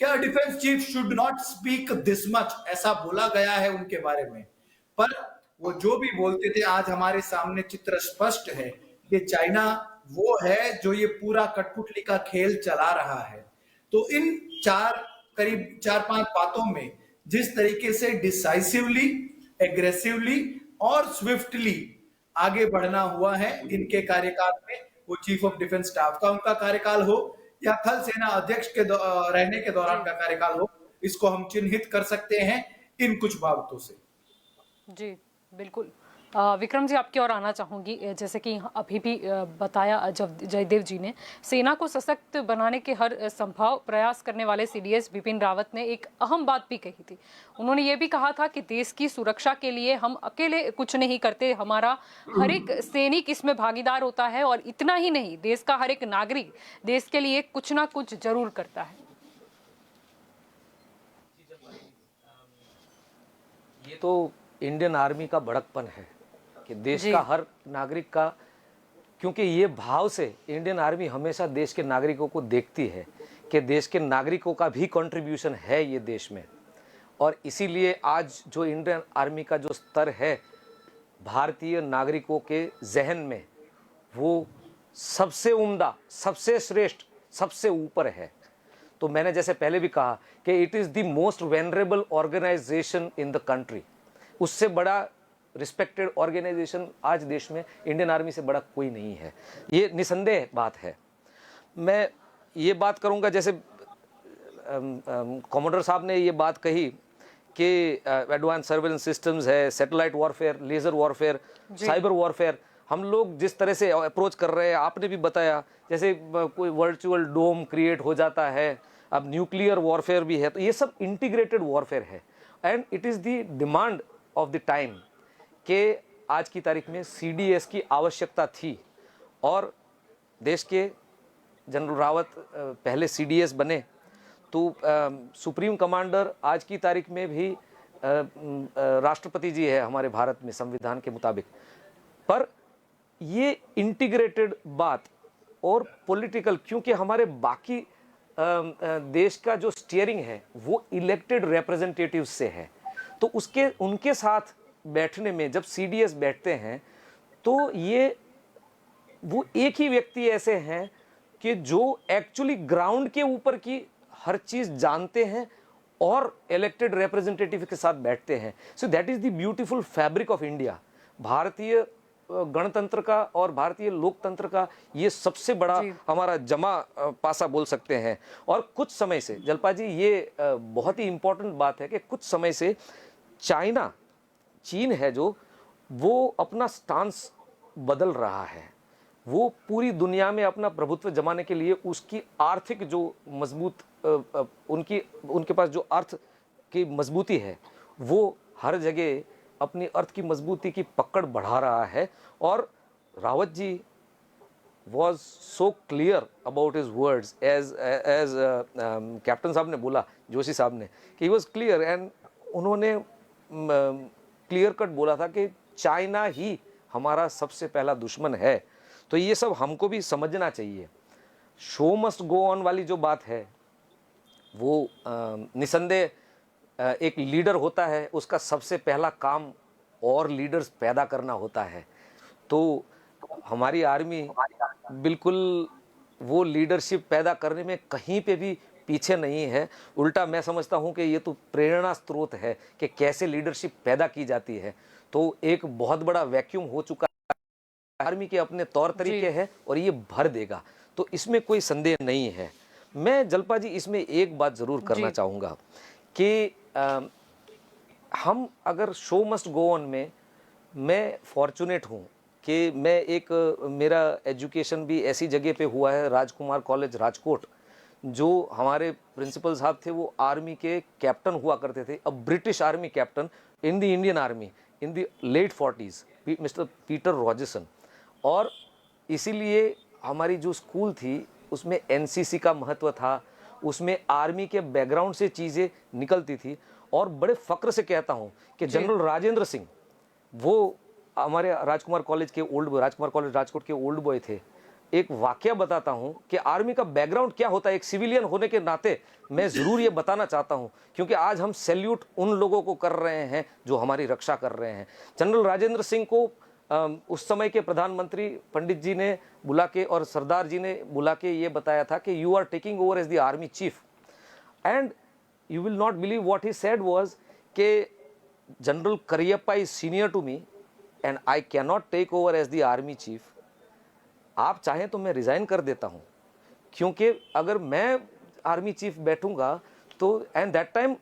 क्या defence chief should not speak this much, ऐसा बोला गया है उनके बारे में। पर वो जो भी बोलते थे, आज हमारे सामने चित्र स्पष्ट है कि चाइना वो है जो ये पूरा कठपुतली का खेल चला रहा है। तो इन करीब 4-5 बातों में जिस तरीके से डिसाइसिवली, एग्रेसिवली और स्विफ्टली आगे बढ़ना हुआ है इनके कार्यकाल में, वो चीफ ऑफ डिफेंस स्टाफ का उनका कार्यकाल हो या थल सेना अध्यक्ष के रहने के दौरान का कार्यकाल हो, इसको हम चिन्हित कर सकते हैं इन कुछ बाबतों से। जी बिल्कुल। विक्रम जी, आपकी ओर आना चाहूंगी। जैसे कि अभी भी बताया जयदेव जी ने, सेना को सशक्त बनाने के हर संभव प्रयास करने वाले सीडीएस बिपिन रावत ने एक अहम बात भी कही थी। उन्होंने ये भी कहा था कि देश की सुरक्षा के लिए हम अकेले कुछ नहीं करते, हमारा हर एक सैनिक इसमें भागीदार होता है, और इतना ही नहीं, देश का हर एक नागरिक देश के लिए कुछ ना कुछ जरूर करता है। ये तो इंडियन आर्मी का बड़कपन है कि देश का हर नागरिक का, क्योंकि ये भाव से इंडियन आर्मी हमेशा देश के नागरिकों को देखती है कि देश के नागरिकों का भी कंट्रीब्यूशन है ये देश में। और इसीलिए आज जो इंडियन आर्मी का जो स्तर है भारतीय नागरिकों के जहन में, वो सबसे उम्दा, सबसे श्रेष्ठ, सबसे ऊपर है। तो मैंने जैसे पहले भी कहा कि it is the most vulnerable organization in the country. उससे बड़ा रिस्पेक्टेड ऑर्गेनाइजेशन आज देश में इंडियन आर्मी से बड़ा कोई नहीं है, ये निसंदेह बात है। मैं ये बात करूंगा, जैसे कमांडर साहब ने ये बात कही कि एडवांस सर्वेलेंस सिस्टम्स है, satellite warfare, laser warfare, cyber warfare, हम लोग जिस तरह से अप्रोच कर रहे हैं, आपने भी बताया, जैसे कोई वर्चुअल डोम क्रिएट हो जाता है, अब न्यूक्लियर वॉरफेयर भी है, तो ये सब इंटीग्रेटेड वॉरफेयर है। And it is the demand of the time कि आज की तारीख में सीडीएस की आवश्यकता थी, और देश के जनरल रावत पहले सीडीएस बने, तो सुप्रीम कमांडर आज की तारीख में भी राष्ट्रपति जी है हमारे भारत में संविधान के मुताबिक। पर ये इंटीग्रेटेड बात और पॉलिटिकल, क्योंकि हमारे बाकी देश का जो स्टीयरिंग है वो इलेक्टेड रिप्रेजेंटेटिव्स से है, तो उनके साथ बैठने में जब सीडीएस बैठते हैं तो ये वो एक ही व्यक्ति ऐसे हैं कि जो एक्चुअली ग्राउंड के ऊपर की हर चीज जानते हैं और इलेक्टेड रिप्रेजेंटेटिव के साथ बैठते हैं। So that is the beautiful fabric of India. भारतीय गणतंत्र का और भारतीय लोकतंत्र का ये सबसे बड़ा हमारा जमा पासा बोल सकते हैं। और कुछ समय से जलपा जी, ये बहुत ही इंपॉर्टेंट बात है कि कुछ समय से चीन है जो, वो अपना स्टांस बदल रहा है। वो पूरी दुनिया में अपना प्रभुत्व जमाने के लिए उसकी आर्थिक जो मजबूत उनके पास जो अर्थ की मजबूती है, वो हर जगह अपनी अर्थ की मजबूती की पकड़ बढ़ा रहा है। और Rawat ji was so clear about his words as captain साहब ने बोला, जोशी साहब ने, कि he was clear, and उन्होंने क्लियर कट बोला था कि चाइना ही हमारा सबसे पहला दुश्मन है। तो ये सब हमको भी समझना चाहिए। शो मस्ट गो ऑन वाली जो बात है वो निसंदेह एक लीडर होता है, उसका सबसे पहला काम और लीडर्स पैदा करना होता है। तो हमारी आर्मी बिल्कुल वो लीडरशिप पैदा करने में कहीं पे भी पीछे नहीं है। उल्टा मैं समझता हूँ कि ये तो प्रेरणा स्रोत है कि कैसे लीडरशिप पैदा की जाती है। तो एक बहुत बड़ा वैक्यूम हो चुका है, आर्मी के अपने तौर तरीके हैं और ये भर देगा, तो इसमें कोई संदेह नहीं है। मैं जलपा जी इसमें एक बात ज़रूर करना चाहूँगा कि हम अगर शो मस्ट गो ऑन में, मैं फॉर्चुनेट हूँ कि मैं मेरा एजुकेशन भी ऐसी जगह पे हुआ है, राजकुमार कॉलेज राजकोट। जो हमारे प्रिंसिपल साहब थे वो आर्मी के कैप्टन हुआ करते थे, अब British army captain in the Indian army in the late 40s, mister Peter Rogerson. और इसीलिए हमारी जो स्कूल थी उसमें एनसीसी का महत्व था, उसमें आर्मी के बैकग्राउंड से चीज़ें निकलती थी। और बड़े फ़क्र से कहता हूँ कि जनरल राजेंद्र सिंह वो हमारे राजकुमार कॉलेज के राजकुमार कॉलेज राजकोट के ओल्ड बॉय थे। एक वाकया बताता हूं कि आर्मी का बैकग्राउंड क्या होता है। एक सिविलियन होने के नाते मैं जरूर ये बताना चाहता हूं, क्योंकि आज हम सैल्यूट उन लोगों को कर रहे हैं जो हमारी रक्षा कर रहे हैं। जनरल राजेंद्र सिंह को उस समय के प्रधानमंत्री पंडित जी ने बुला के और सरदार जी ने बुला के ये बताया था कि you are taking over as the army chief, and you will not believe what he said was कि general Cariappa is senior to me and I can not take over as the army chief. आप चाहें तो मैं resign कर देता हूं, क्योंकि अगर मैं आर्मी चीफ बैठूंगा तो, एंड दैट टाइम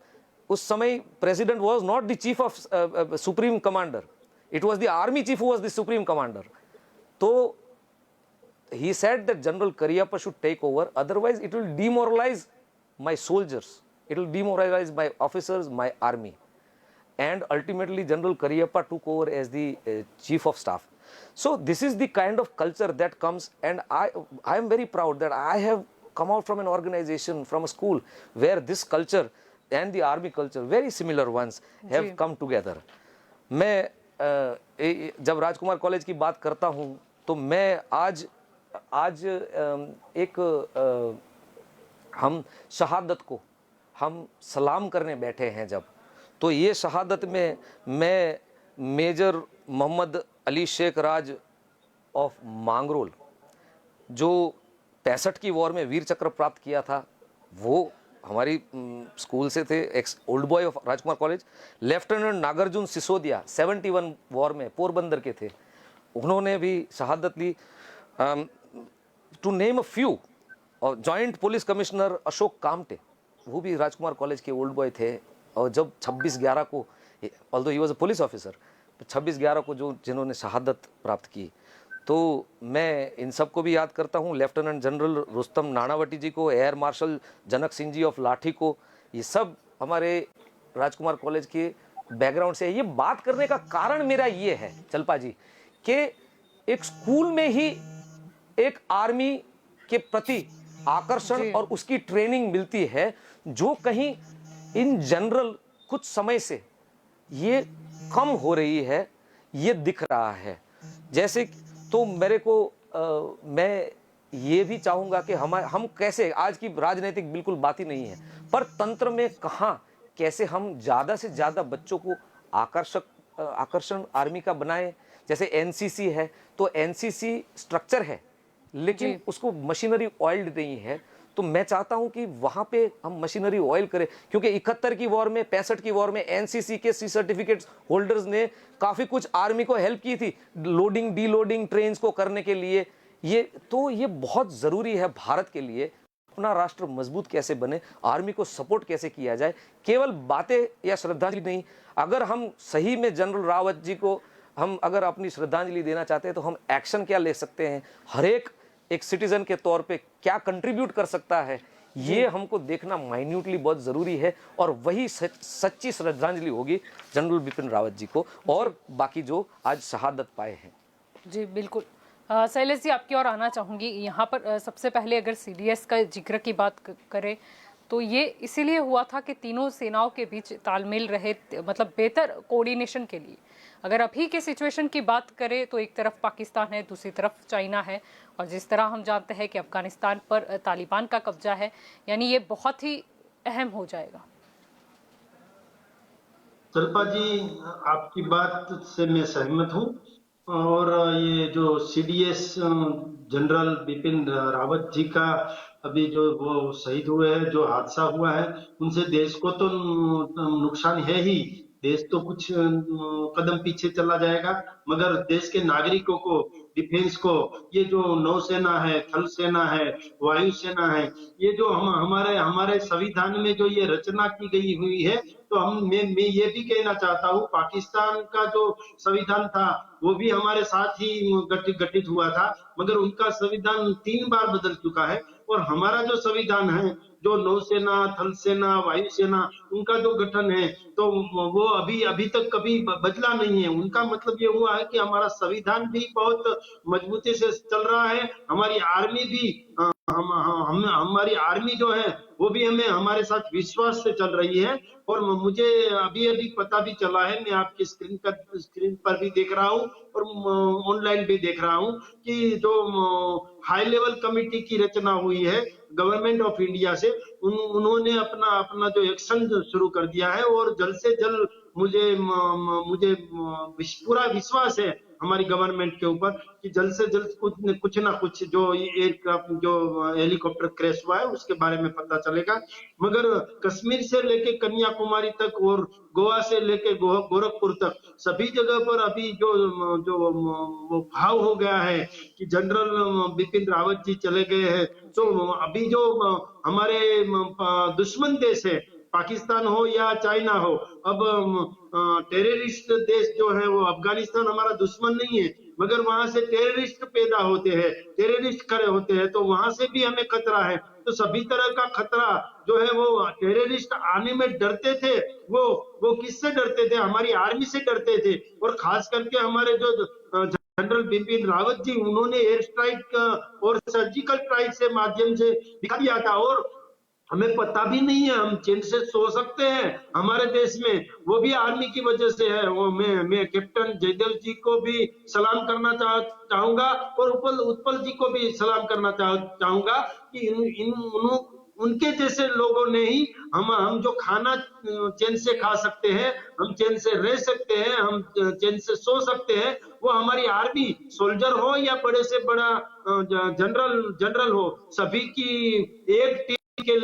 उस समय president was not the chief of supreme commander, it was the army chief who was the supreme commander. So he said that General Cariappa should take over, otherwise it will demoralize my soldiers, it will demoralize my officers, my army. And ultimately General Cariappa took over as the chief of staff. So this is the kind of culture that comes, and I am very proud that I have come out from an organization, from a school where this culture and the army culture, very similar ones, have come together. मैं जब राजकुमार college की बात करता हूं तो मैं आज एक हम शहादत को हम सलाम करने बैठे हैं जब, तो ये शहादत में मैं मेजर मोहम्मद अली शेख राज ऑफ मांगरोल, जो 65 की वॉर में वीर चक्र प्राप्त किया था, वो हमारी स्कूल से थे, ex old boy of Rajkumar college. Lieutenant Nagarjun Sisodia 71 war में पोरबंदर के थे, उन्होंने भी शहादत ली। टू नेम अ फ्यू, और joint police commissioner Ashok Kamte, वो भी राजकुमार कॉलेज के ओल्ड बॉय थे, और जब 26/11 को, although he was a police officer, 26/11 को जो जिन्होंने शहादत प्राप्त की, तो मैं इन सबको भी याद करता हूँ। लेफ्टिनेंट जनरल रुस्तम नानावटी जी को, air marshal Janak Singh ji of Lathi को, ये सब हमारे राजकुमार कॉलेज के बैकग्राउंड से। ये बात करने का कारण मेरा ये है चलपा जी, कि एक स्कूल में ही एक आर्मी के प्रति आकर्षण और उसकी ट्रेनिंग मिलती है, जो कहीं इन जनरल कुछ समय से ये कम हो रही है, ये दिख रहा है। जैसे तो मेरे को मैं ये भी चाहूंगा कि हम कैसे, आज की राजनीतिक बिल्कुल बात ही नहीं है, पर तंत्र में कहां कैसे हम ज्यादा से ज्यादा बच्चों को आकर्षण आर्मी का बनाए। जैसे एनसीसी है, तो एनसीसी स्ट्रक्चर है लेकिन उसको मशीनरी ऑयल्ड नहीं है, तो मैं चाहता हूं कि वहां पे हम मशीनरी ऑयल करें, क्योंकि 71 की वॉर में, 65 की वॉर में एनसीसी के सी सर्टिफिकेट होल्डर्स ने काफी कुछ आर्मी को हेल्प की थी, लोडिंग डीलोडिंग ट्रेन्स को करने के लिए। ये बहुत जरूरी है भारत के लिए, अपना राष्ट्र मजबूत कैसे बने, आर्मी को सपोर्ट कैसे किया जाए। केवल बातें या श्रद्धांजलि नहीं, अगर हम सही में जनरल रावत जी को हम अगर अपनी श्रद्धांजलि देना चाहते हैं तो हम एक्शन क्या ले सकते हैं, हर एक सिटीजन के तौर पे क्या कंट्रीब्यूट कर सकता है, ये हमको देखना माइन्यूटली बहुत जरूरी है, और वही सच्ची श्रद्धांजलि होगी जनरल बिपिन रावत जी को और बाकी जो आज शहादत पाए हैं। जी बिल्कुल। शैलेश जी, आपकी ओर आना चाहूंगी। यहाँ पर सबसे पहले अगर सीडीएस का जिक्र की बात करें तो ये इसीलिए हुआ था कि तीनों सेनाओं के बीच तालमेल रहे, मतलब बेहतर कोऑर्डिनेशन के लिए। अगर अभी के सिचुएशन की बात करें तो एक तरफ पाकिस्तान है, दूसरी तरफ चाइना है, और जिस तरह हम जानते हैं कि अफगानिस्तान पर तालिबान का कब्जा है, यानी ये बहुत ही अहम हो जाएगा। चलपा जी, आपकी बात से मैं सहमत हूँ, और ये जो सीडीएस जनरल बिपिन रावत जी का अभी जो वो शहीद हुए हैं, जो हादसा हुआ है, उनसे देश को तो नुकसान है ही, देश तो कुछ कदम पीछे चला जाएगा, मगर देश के नागरिकों को, डिफेंस को, ये जो नौसेना है, थल सेना है, वायुसेना है, ये जो हमारे संविधान में जो ये रचना की गई हुई है, तो मैं ये भी कहना चाहता हूँ, पाकिस्तान का जो संविधान था वो भी हमारे साथ ही गठित हुआ था, मगर उनका संविधान 3 बार बदल चुका है, और हमारा जो संविधान है, जो नौसेना, थल सेना, वायुसेना, उनका जो गठन है, तो वो अभी तक कभी बदला नहीं है। उनका मतलब ये हुआ है कि हमारा संविधान भी बहुत मजबूती से चल रहा है, हमारी आर्मी भी हमारी आर्मी जो है वो भी हमारे साथ विश्वास से चल रही है। और मुझे अभी पता भी चला है, मैं आपकी स्क्रीन पर भी देख रहा हूँ और ऑनलाइन भी देख रहा हूँ, कि जो हाई लेवल कमेटी की रचना हुई है गवर्नमेंट ऑफ इंडिया से। उन्होंने अपना जो एक्शन शुरू कर दिया है और जल्द से जल्द मुझे पूरा विश्वास है हमारी गवर्नमेंट के ऊपर कि जल्द से जल्द कुछ ना कुछ जो जो हेलीकॉप्टर क्रैश हुआ है उसके बारे में पता चलेगा। मगर कश्मीर से लेके कन्याकुमारी तक और गोवा से लेके गोरखपुर तक सभी जगह पर अभी जो वो भाव हो गया है कि जनरल बिपिन रावत जी चले गए हैं, तो अभी जो हमारे दुश्मन देश है, पाकिस्तान हो या चाइना हो, अब टेररिस्ट देश जो है वो अफगानिस्तान हमारा दुश्मन नहीं है, मगर वहां से टेररिस्ट पैदा होते हैं, टेररिस्ट खड़े होते हैं, तो वहां से भी हमें खतरा है। तो सभी तरह का खतरा जो है वो टेररिस्ट आने में डरते थे, वो किससे डरते थे? हमारी आर्मी से डरते थे। और खास करके हमारे जो जनरल बिपिन रावत जी, उन्होंने एयर स्ट्राइक और सर्जिकल स्ट्राइक से माध्यम से दिखा दिया था और हमें पता भी नहीं है, हम चैन से सो सकते हैं हमारे देश में, वो भी आर्मी की वजह से है। वो मैं कैप्टन जयदेव जी को भी सलाम करना चाहूंगा और उत्पल जी को भी सलाम करना चाहूंगा कि उनके जैसे लोगों ने ही हम जो खाना चैन से खा सकते हैं, हम चैन से रह सकते हैं, हम चैन से सो सकते हैं, वो हमारी आर्मी सोल्जर हो या बड़े से बड़ा जनरल हो, सभी की एक टीम के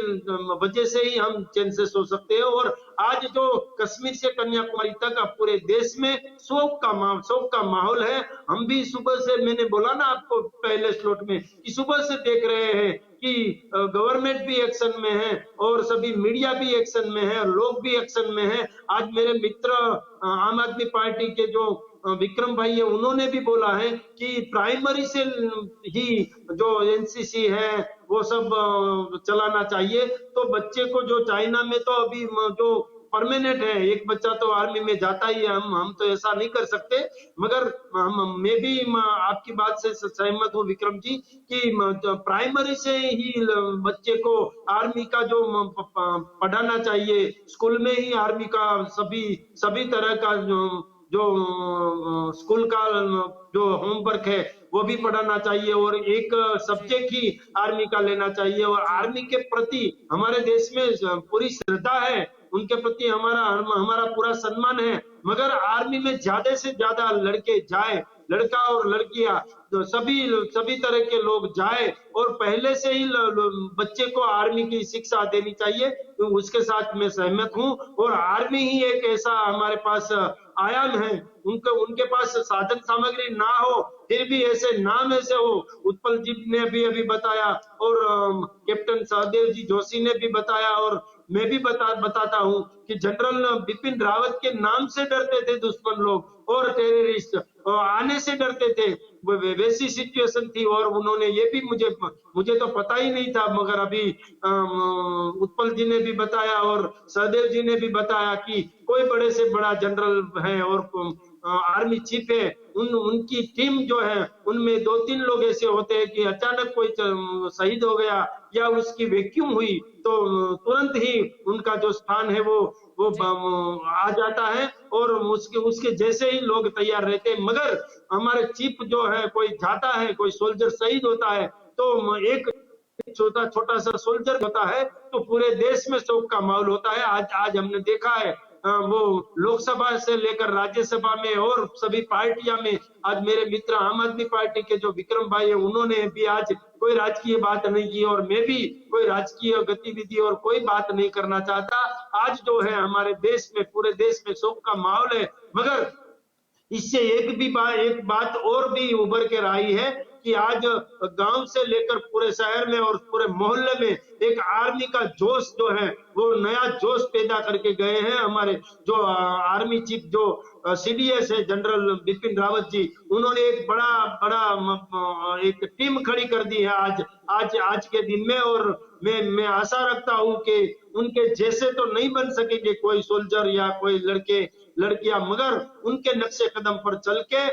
वजह से ही हम चैन से सो सकते हैं। और आज जो कश्मीर से कन्याकुमारी तक अब पूरे देश में शोक का माहौल है। हम भी सुबह से, मैंने बोला ना आपको पहले स्लॉट में, कि सुबह से देख रहे हैं कि गवर्नमेंट भी एक्शन में है और सभी मीडिया भी एक्शन में है, लोग भी एक्शन में है। आज मेरे मित्र आम आदमी पार्टी के जो विक्रम भाई है, उन्होंने भी बोला है कि प्राइमरी से ही जो एनसीसी है वो सब चलाना चाहिए। तो बच्चे को जो चाइना में तो अभी जो परमानेंट है, एक बच्चा तो आर्मी में जाता ही है, हम तो ऐसा नहीं कर सकते। मगर मैं भी आपकी बात से सहमत हूँ विक्रम जी कि प्राइमरी से ही बच्चे को आर्मी का जो पढ़ाना चाहिए, स्कूल में ही आर्मी का सभी तरह का जो स्कूल का जो होमवर्क है वो भी पढ़ाना चाहिए और एक सब्जेक्ट ही आर्मी का लेना चाहिए। और आर्मी के प्रति हमारे देश में पूरी श्रद्धा है, उनके प्रति हमारा पूरा सम्मान है। मगर आर्मी में ज्यादा से ज्यादा लड़के जाए, लड़का और लड़कियां तो सभी तरह के लोग जाए और पहले से ही बच्चे को आर्मी की शिक्षा देनी चाहिए। तो उसके साथ मैं सहमत हूं। और आर्मी ही एक ऐसा हमारे पास आयाम है, उनके पास साधन सामग्री ना हो फिर भी ऐसे नाम ऐसे हो। उत्पल जी ने भी अभी बताया और कैप्टन सहदेव जी जोशी ने भी बताया और मैं भी बताता हूं कि जनरल बिपिन रावत के नाम से डरते थे दुश्मन लोग और टेररिस्ट आने से डरते थे। वैसी सिचुएशन थी और उन्होंने ये भी मुझे तो पता ही नहीं था, मगर अभी उत्पल जी ने भी बताया और सहदेव जी ने भी बताया कि कोई बड़े से बड़ा जनरल है और आर्मी चीफ है, उनकी टीम जो है उनमें 2-3 लोग ऐसे होते हैं कि अचानक कोई शहीद हो गया या उसकी वैक्यूम हुई तो तुरंत ही उनका जो स्थान है वो आ जाता है और उसके जैसे ही लोग तैयार रहते हैं। मगर हमारे चीफ जो है, कोई जाता है, कोई सोल्जर शहीद होता है तो एक छोटा सा सोल्जर होता है तो पूरे देश में शोक का माहौल होता है। आज हमने देखा है वो लोकसभा से लेकर राज्यसभा में और सभी पार्टियां में आज मेरे मित्र आम आदमी पार्टी के जो विक्रम भाई है उन्होंने भी आज कोई राजकीय बात नहीं की और मैं भी कोई राजकीय गतिविधि और कोई बात नहीं करना चाहता। आज जो है हमारे देश में, पूरे देश में शोक का माहौल है। मगर इससे एक बात और भी उभर के आई है कि आज गांव से लेकर पूरे शहर में और पूरे मोहल्ले में एक आर्मी का जोश जो है वो नया जोश पैदा करके गए हैं। हमारे जो आर्मी चीफ जो सीडीएस है जनरल बिपिन रावत जी, उन्होंने एक बड़ा एक टीम खड़ी कर दी है आज के दिन में। और मैं आशा रखता हूं कि उनके जैसे तो नहीं बन सकेंगे कोई सोल्जर या कोई लड़कियां, मगर उनके नक्शे कदम पर चल के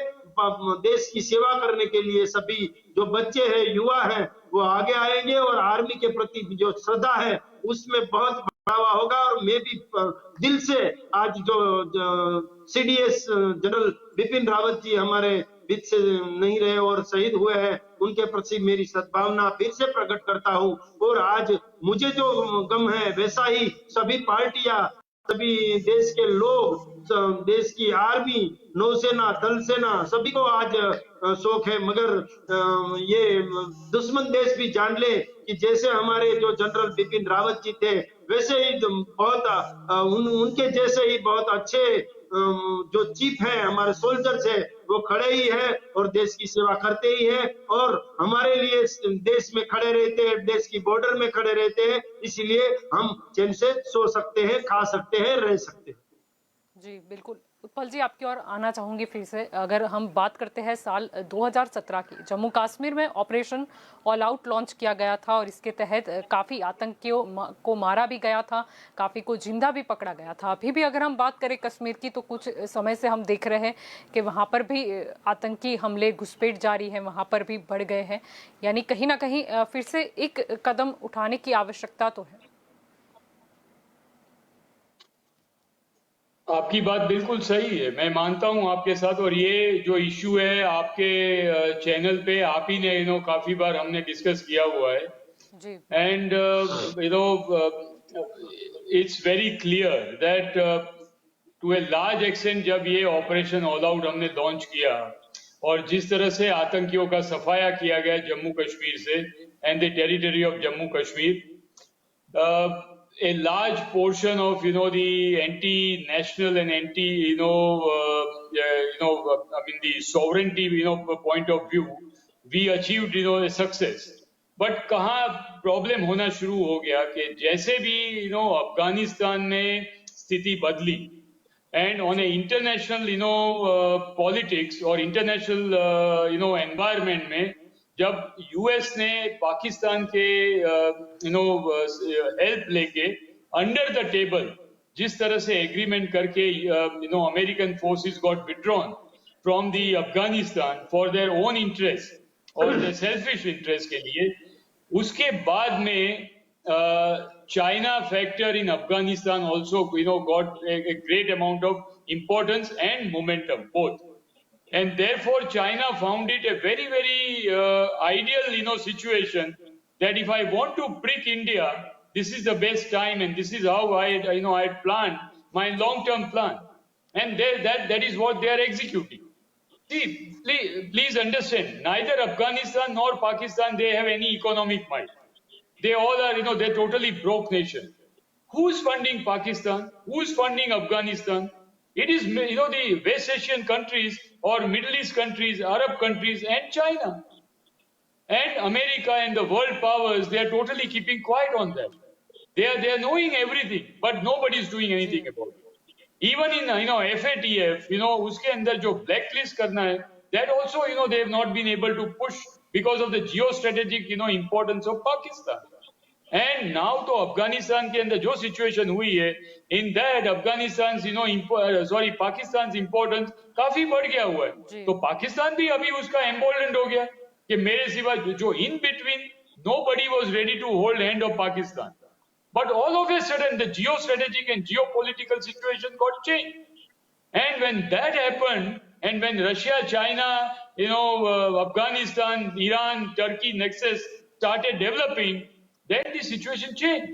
देश की सेवा करने के लिए सभी जो बच्चे हैं, युवा हैं, वो आगे आएंगे और आर्मी के प्रति जो श्रद्धा है उसमें बहुत बढ़ावा होगा। और मैं भी दिल से आज जो सीडीएस जनरल बिपिन रावत जी हमारे बीच से नहीं रहे और शहीद हुए हैं, उनके प्रति मेरी सद्भावना फिर से प्रकट करता हूँ। और आज मुझे जो गम है वैसा ही सभी पार्टियां, सभी देश के लोग, देश की आर्मी, नौसेना, थल सेना, सभी को आज शौक है। मगर ये दुश्मन देश भी जान ले कि जैसे हमारे जो जनरल बिपिन रावत जी थे वैसे ही बहुत उनके जैसे ही बहुत अच्छे जो चीफ है, हमारे सोल्जर्स है, वो खड़े ही है और देश की सेवा करते ही है और हमारे लिए देश में खड़े रहते हैं, देश की बॉर्डर में खड़े रहते हैं। इसीलिए हम चैन से सो सकते हैं, खा सकते हैं, रह सकते हैं। जी बिल्कुल। उत्पल जी, आपकी ओर आना चाहूंगी फिर से। अगर हम बात करते हैं साल 2017 की, जम्मू कश्मीर में ऑपरेशन ऑल आउट लॉन्च किया गया था और इसके तहत काफ़ी आतंकियों को मारा भी गया था, काफ़ी को जिंदा भी पकड़ा गया था। अभी भी अगर हम बात करें कश्मीर की, तो कुछ समय से हम देख रहे हैं कि वहाँ पर भी आतंकी हमले, घुसपैठ जारी है, वहाँ पर भी बढ़ गए हैं। यानी कहीं ना कहीं फिर से एक कदम उठाने की आवश्यकता तो है। आपकी बात बिल्कुल सही है, मैं मानता हूं आपके साथ। और ये जो इश्यू है आपके चैनल पे आप ही ने काफी बार हमने डिस्कस किया हुआ है। And it's very clear that to a large extent जब ये ऑपरेशन ऑल आउट हमने लॉन्च किया और जिस तरह से आतंकियों का सफाया किया गया जम्मू कश्मीर से and the territory of Jammu Kashmir, a large portion of the anti-national and I mean the sovereignty point of view, we achieved a success. But कहाँ प्रॉब्लम होना शुरू हो गया कि जैसे भी अफगानिस्तान में स्थिति बदली and on a international politics और international environment में जब यूएस ने पाकिस्तान के हेल्प लेके अंडर द टेबल जिस तरह से एग्रीमेंट करके American forces got withdrawn from the Afghanistan for their own interest और देयर सेल्फिश इंटरेस्ट के लिए, उसके बाद में China factor in Afghanistan also got a great amount of importance and momentum both. And therefore, China found it a very, very ideal, situation that if I want to prick India, this is the best time, and this is how I had planned my long-term plan, and that is what they are executing. See, please understand, neither Afghanistan nor Pakistan they have any economic might. They all are, they're totally broke nation. Who's funding Pakistan? Who's funding Afghanistan? It is, the West Asian countries or Middle East countries, Arab countries, and China. And America and the world powers, they are totally keeping quiet on that. They are knowing everything, but nobody is doing anything about it. Even in, FATF, uske andar jo blacklist karna hai, that also, they have not been able to push because of the geostrategic, importance of Pakistan. And now to Afghanistan के अंदर जो situation हुई है, in that Afghanistan's Pakistan's importance काफी बढ़ गया हुआ है. तो पाकिस्तान भी अभी उसका emboldened हो गया कि मेरे सिवा जो in between nobody was ready to hold hand of Pakistan. But all of a sudden the geostrategic and geopolitical situation got changed. And when that happened, and when Russia, China, Afghanistan, Iran, Turkey nexus started developing, then the situation changed.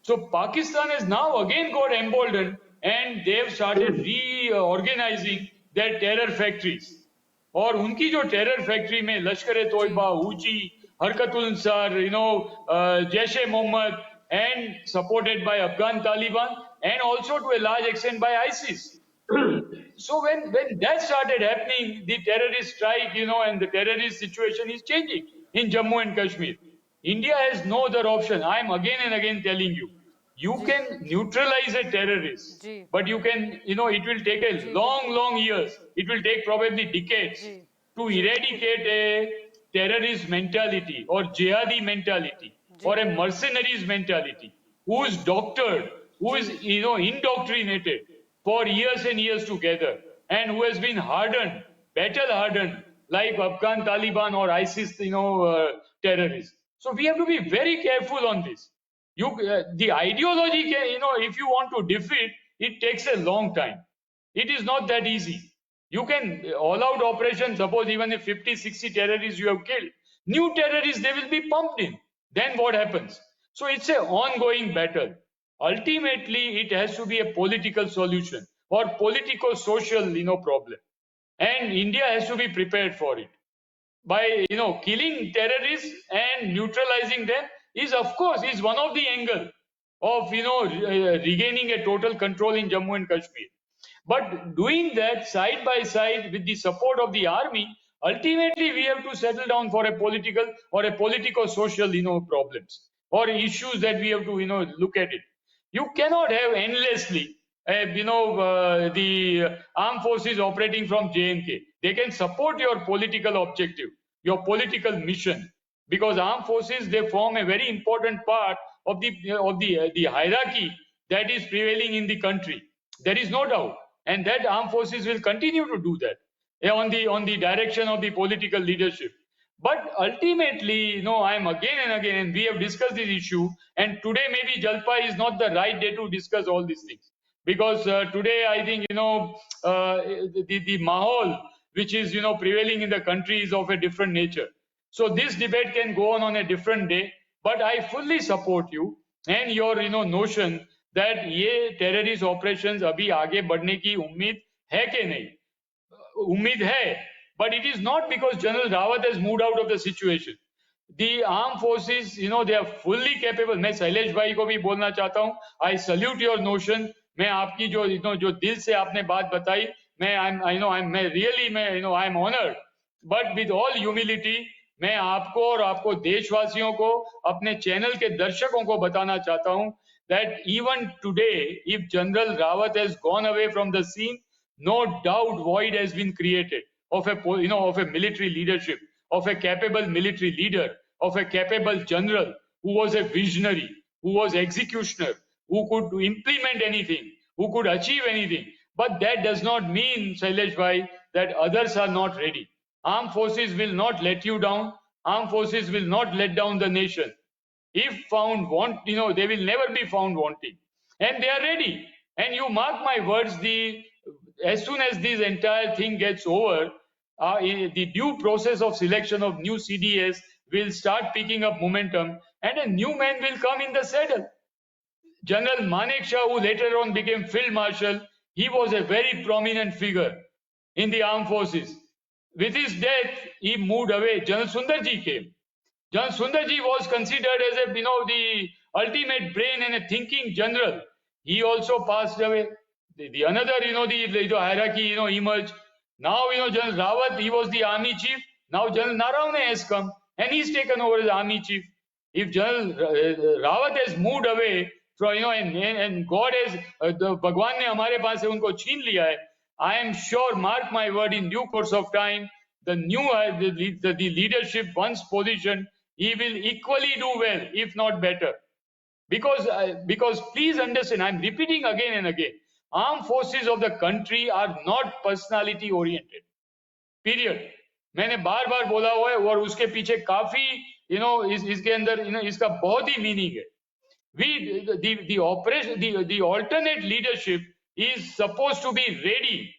So Pakistan has now again got emboldened and they have started reorganizing their terror factories. और उनकी जो terror factory में लश्कर-ए-तोयबा, हुजी, हरकत-उल-अंसार, Jaish-e-Mohammed, and supported by Afghan Taliban and also to a large extent by ISIS. So when that started happening, the terrorist strike, and the terrorist situation is changing in Jammu and Kashmir. India has no other option. I am again and again telling you, you can neutralize a terrorist, but you can, it will take a long years. It will take probably decades to eradicate a terrorist mentality or jihadi mentality or a mercenaries mentality who is doctored, who is, indoctrinated for years and years together and who has been hardened, battle hardened like Afghan Taliban or ISIS, terrorists. So we have to be very careful on this. The ideology, if you want to defeat, it takes a long time. It is not that easy. You can all-out operation, suppose even if 50, 60 terrorists you have killed, new terrorists, they will be pumped in. Then what happens? So it's an ongoing battle. Ultimately, it has to be a political solution or politico-social, problem. And India has to be prepared for it. By, killing terrorists and neutralizing them is, of course, is one of the angle of, regaining a total control in Jammu and Kashmir. But doing that side by side with the support of the army, ultimately we have to settle down for a political or a politico-social, problems or issues that we have to, look at it. You cannot have endlessly, the armed forces operating from J&K. They can support your political objective, your political mission, because armed forces, they form a very important part of the hierarchy that is prevailing in the country. There is no doubt. And that armed forces will continue to do that on the direction of the political leadership. But ultimately, I am again and again, and we have discussed this issue, and today maybe Jalpa is not the right day to discuss all these things. Because today, I think, the mahal, which is, prevailing in the country is of a different nature. So this debate can go on a different day, but I fully support you and your, notion that ये terrorist operations अभी आगे बढ़ने की उम्मीद है कि नहीं? उम्मीद है, but it is not because General Rawat has moved out of the situation. The armed forces, they are fully capable. मैं शैलेश भाई को भी बोलना चाहता हूँ. I salute your notion. मैं आपकी जो दिल से आपने बात बताई, I'm honored. But with all humility, मैं आपको और आपको देशवासियों को, अपने चैनल के दर्शकों को बताना चाहता हूँ that even today, if General Rawat has gone away from the scene, no doubt void has been created of a military leadership, of a capable military leader, of a capable general who was a visionary, who was executioner, who could implement anything, who could achieve anything. But that does not mean, Shailesh Bhai, that others are not ready. Armed forces will not let you down. Armed forces will not let down the nation. If found they will never be found wanting. And they are ready. And you mark my words, as soon as this entire thing gets over, the due process of selection of new CDS will start picking up momentum, and a new man will come in the saddle. General Manek Shah, who later on became Field Marshal, he was a very prominent figure in the armed forces. With his death, he moved away. General Sundarji came. General Sundarji was considered as the ultimate brain and a thinking general. He also passed away. The another, the hierarchy, emerged. Now, General Rawat, he was the army chief. Now General Narawane has come and he's taken over as army chief. If General Rawat has moved away from, and God has, Bhagwan ne hamare paas se unko chhin liya hai, I am sure, mark my word, in due course of time, the leadership, once position, he will equally do well, if not better. Because please understand, I'm repeating again and again, armed forces of the country are not personality oriented. Period. मैंने बार-बार बोला हुआ है और उसके पीछे काफी, इसके अंदर, इसका बहुत ही मीनिंग है. The alternate leadership is supposed to be ready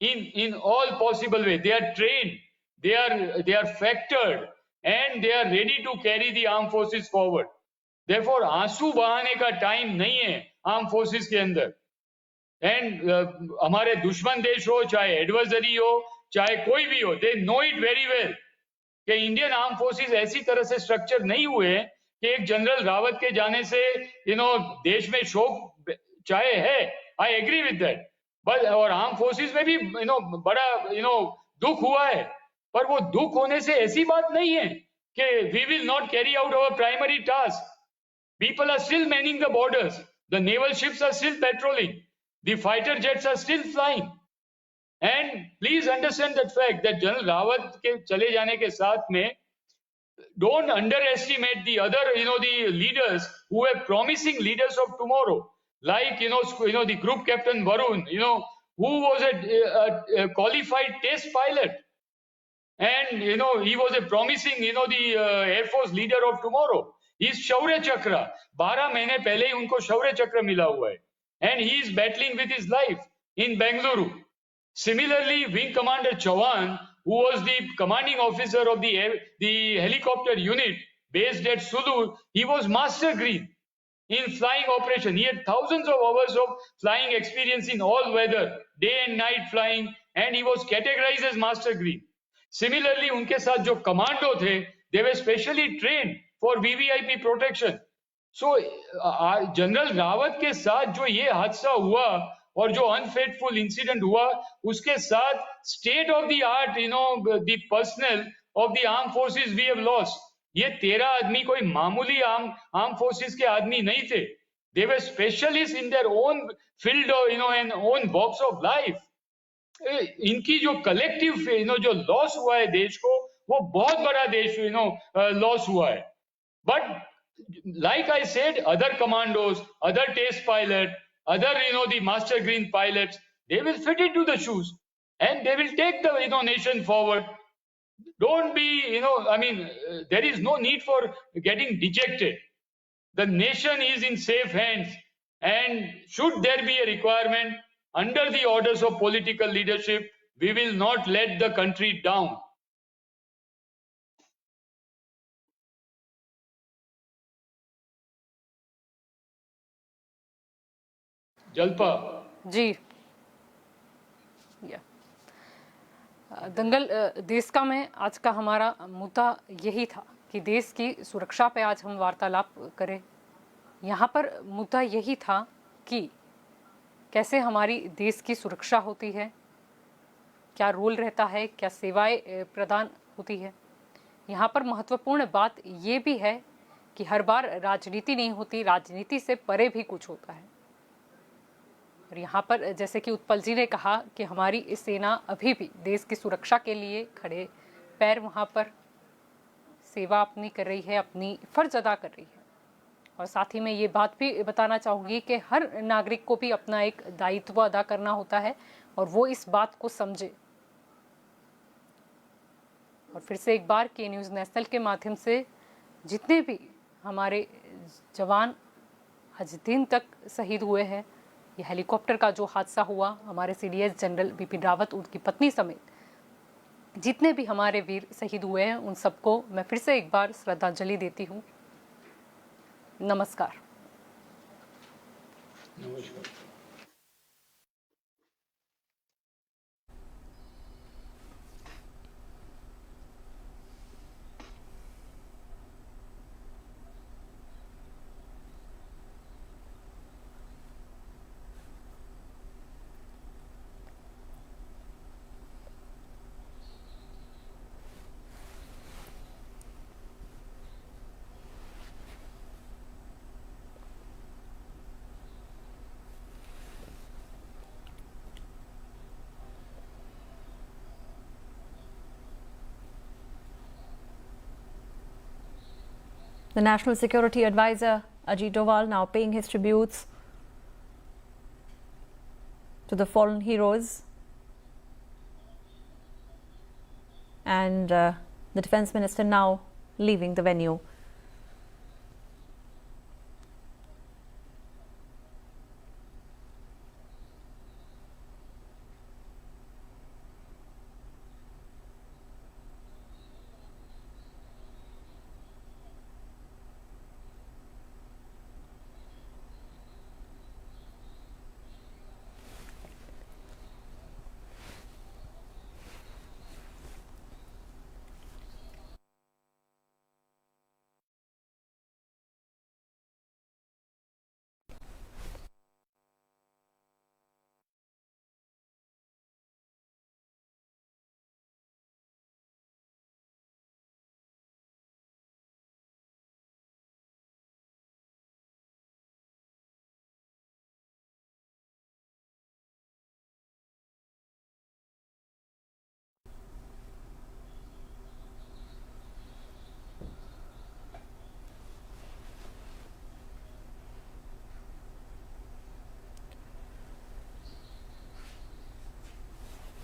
in all possible way. They are trained, they are factored, and they are ready to carry the armed forces forward. Therefore, आंसू बहाने का टाइम नहीं है arm forces के अंदर. And हमारे दुश्मन देश हो, चाहे एडवर्सरी हो, चाहे कोई भी हो, they know it very well कि इंडियन आर्म फोर्सेस ऐसी तरह से स्ट्रक्चर नहीं हुए कि एक जनरल रावत के जाने से देश में शोक चाहे है. I agree with that. But और आर्म फोर्सेस में भी बड़ा दुख हुआ है, पर वो दुख होने से ऐसी बात नहीं है कि we will not carry out our primary task. People are still manning the borders. The naval ships are still patrolling. The fighter jets are still flying. And please understand that fact that General Rawat के चले जाने के साथ में, don't underestimate the other, the leaders who are promising leaders of tomorrow. Like, the group captain Varun, who was a qualified test pilot. And, he was a promising, the Air Force leader of tomorrow. He's शौर्य चक्र. 12 महीने पहले ही उनको शौर्य चक्र मिला हुआ है. And he is battling with his life in Bengaluru. Similarly, Wing Commander Chavan, who was the commanding officer of the helicopter unit based at Sudur, he was master green in flying operation. He had thousands of hours of flying experience in all weather, day and night flying, and he was categorized as master green. Similarly, उनके साथ जो commando थे, they were specially trained for VVIP protection. So, general Rawat के साथ जो ये हादसा हुआ और जो अनफेथफुल इंसिडेंट हुआ, उसके साथ state of the art the personnel of the armed forces we have lost. ये 13 आदमी कोई मामूली आर्म फोर्सेस के आदमी नहीं थे. They were specialist in their own field and own walks of life. इनकी जो कलेक्टिव जो लॉस हुआ है देश को, वो बहुत बड़ा देश लॉस हुआ है. But like I said, other commandos, other test pilot, other the master green pilots, they will fit into the shoes and they will take the nation forward. Don't be there is no need for getting dejected. The nation is in safe hands, and should there be a requirement under the orders of political leadership, we will not let the country down. Jalpa जी. दंगल देश का में आज का हमारा मुद्दा यही था कि देश की सुरक्षा पे आज हम वार्तालाप करें. यहाँ पर मुद्दा यही था कि कैसे हमारी देश की सुरक्षा होती है, क्या रोल रहता है, क्या सेवाएं प्रदान होती है. यहाँ पर महत्वपूर्ण बात ये भी है कि हर बार राजनीति नहीं होती, राजनीति से परे भी कुछ होता है. और यहाँ पर जैसे कि उत्पल जी ने कहा कि हमारी सेना अभी भी देश की सुरक्षा के लिए खड़े पैर वहाँ पर सेवा अपनी कर रही है, अपनी फर्ज अदा कर रही है. और साथ ही मैं ये बात भी बताना चाहूँगी कि हर नागरिक को भी अपना एक दायित्व अदा करना होता है और वो इस बात को समझे. और फिर से एक बार के न्यूज़ नेशनल के माध्यम से जितने भी हमारे जवान आज दिन तक शहीद हुए हैं, ये हेलीकॉप्टर का जो हादसा हुआ, हमारे CDS जनरल बिपिन रावत, उनकी पत्नी समेत जितने भी हमारे वीर शहीद हुए हैं, उन सबको मैं फिर से एक बार श्रद्धांजलि देती हूँ. नमस्कार. नमस्कार. The National Security Advisor Ajit Doval now paying his tributes to the fallen heroes, and the Defence Minister now leaving the venue.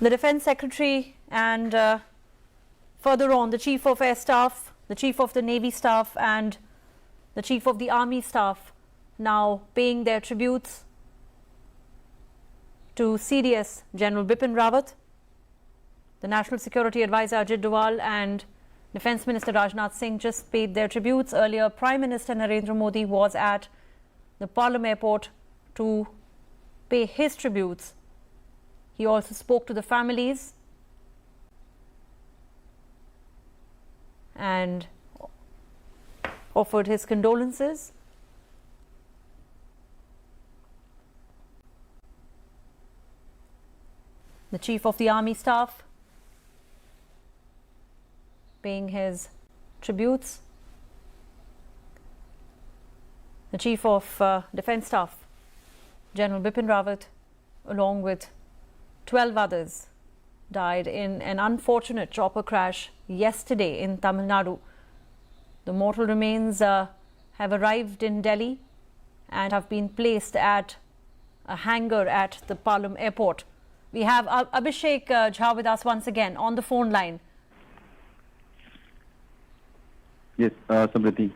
The Defence Secretary and further on the Chief of Air Staff, the Chief of the Navy Staff and the Chief of the Army Staff now paying their tributes to CDS General Bipin Rawat. The National Security Advisor Ajit Doval and Defence Minister Rajnath Singh just paid their tributes. Earlier, Prime Minister Narendra Modi was at the Palam airport to pay his tributes. He also spoke to the families and offered his condolences. The Chief of the Army Staff paying his tributes. The Chief of Defence Staff, General Bipin Rawat, along with 12 others, died in an unfortunate chopper crash yesterday in Tamil Nadu. The mortal remains have arrived in Delhi and have been placed at a hangar at the Palam airport. We have Abhishek Jha with us once again on the phone line. Yes, Samriti.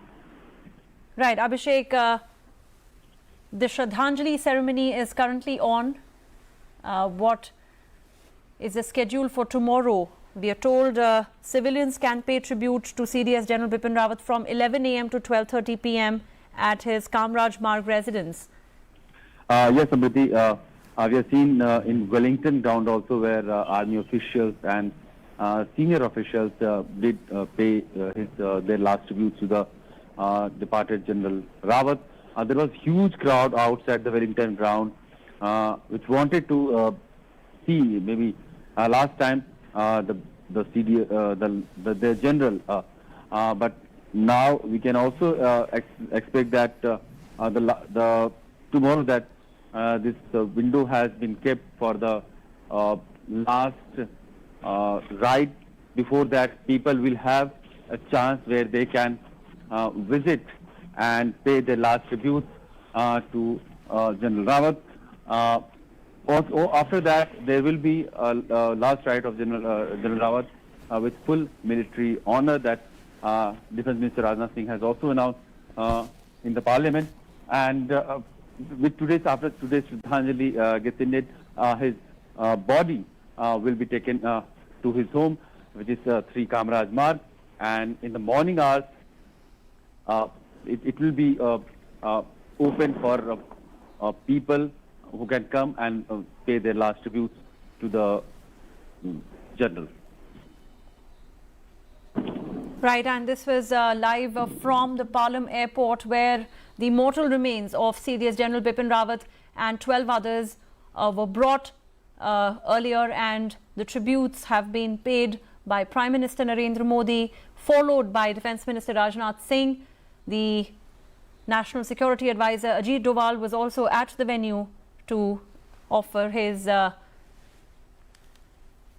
Right, Abhishek, the Shraddhanjali ceremony is currently on. What is the schedule for tomorrow? We are told civilians can pay tribute to CDS General Bipin Rawat from 11 a.m. to 12:30 p.m. at his Kamraj Marg residence. Yes, Samriti. We have seen in Wellington ground also where army officials and senior officials did pay their last tributes to the departed General Rawat. There was huge crowd outside the Wellington ground which wanted to see maybe last time the general, but now we can also expect that tomorrow that this window has been kept for the last ride. Before that, people will have a chance where they can visit and pay their last tributes to General Rawat. Also, after that, there will be a last ride of General Rawat with full military honor that Defence Minister Rajnath Singh has also announced in the Parliament. And after today's Shraddhanjali gets ended, his body will be taken to his home, which is 3 Kamraj Marg. And in the morning hours, it will be open for people who can come and pay their last tributes to the general. Right, and this was live from the Palam airport, where the mortal remains of CDS General Bipin Rawat and 12 others were brought earlier, and the tributes have been paid by Prime Minister Narendra Modi, followed by Defence Minister Rajnath Singh. The National Security Advisor Ajit Doval was also at the venue to offer his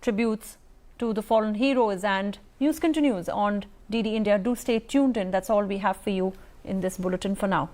tributes to the fallen heroes. And news continues on DD India. Do stay tuned in. That's all we have for you in this bulletin for now.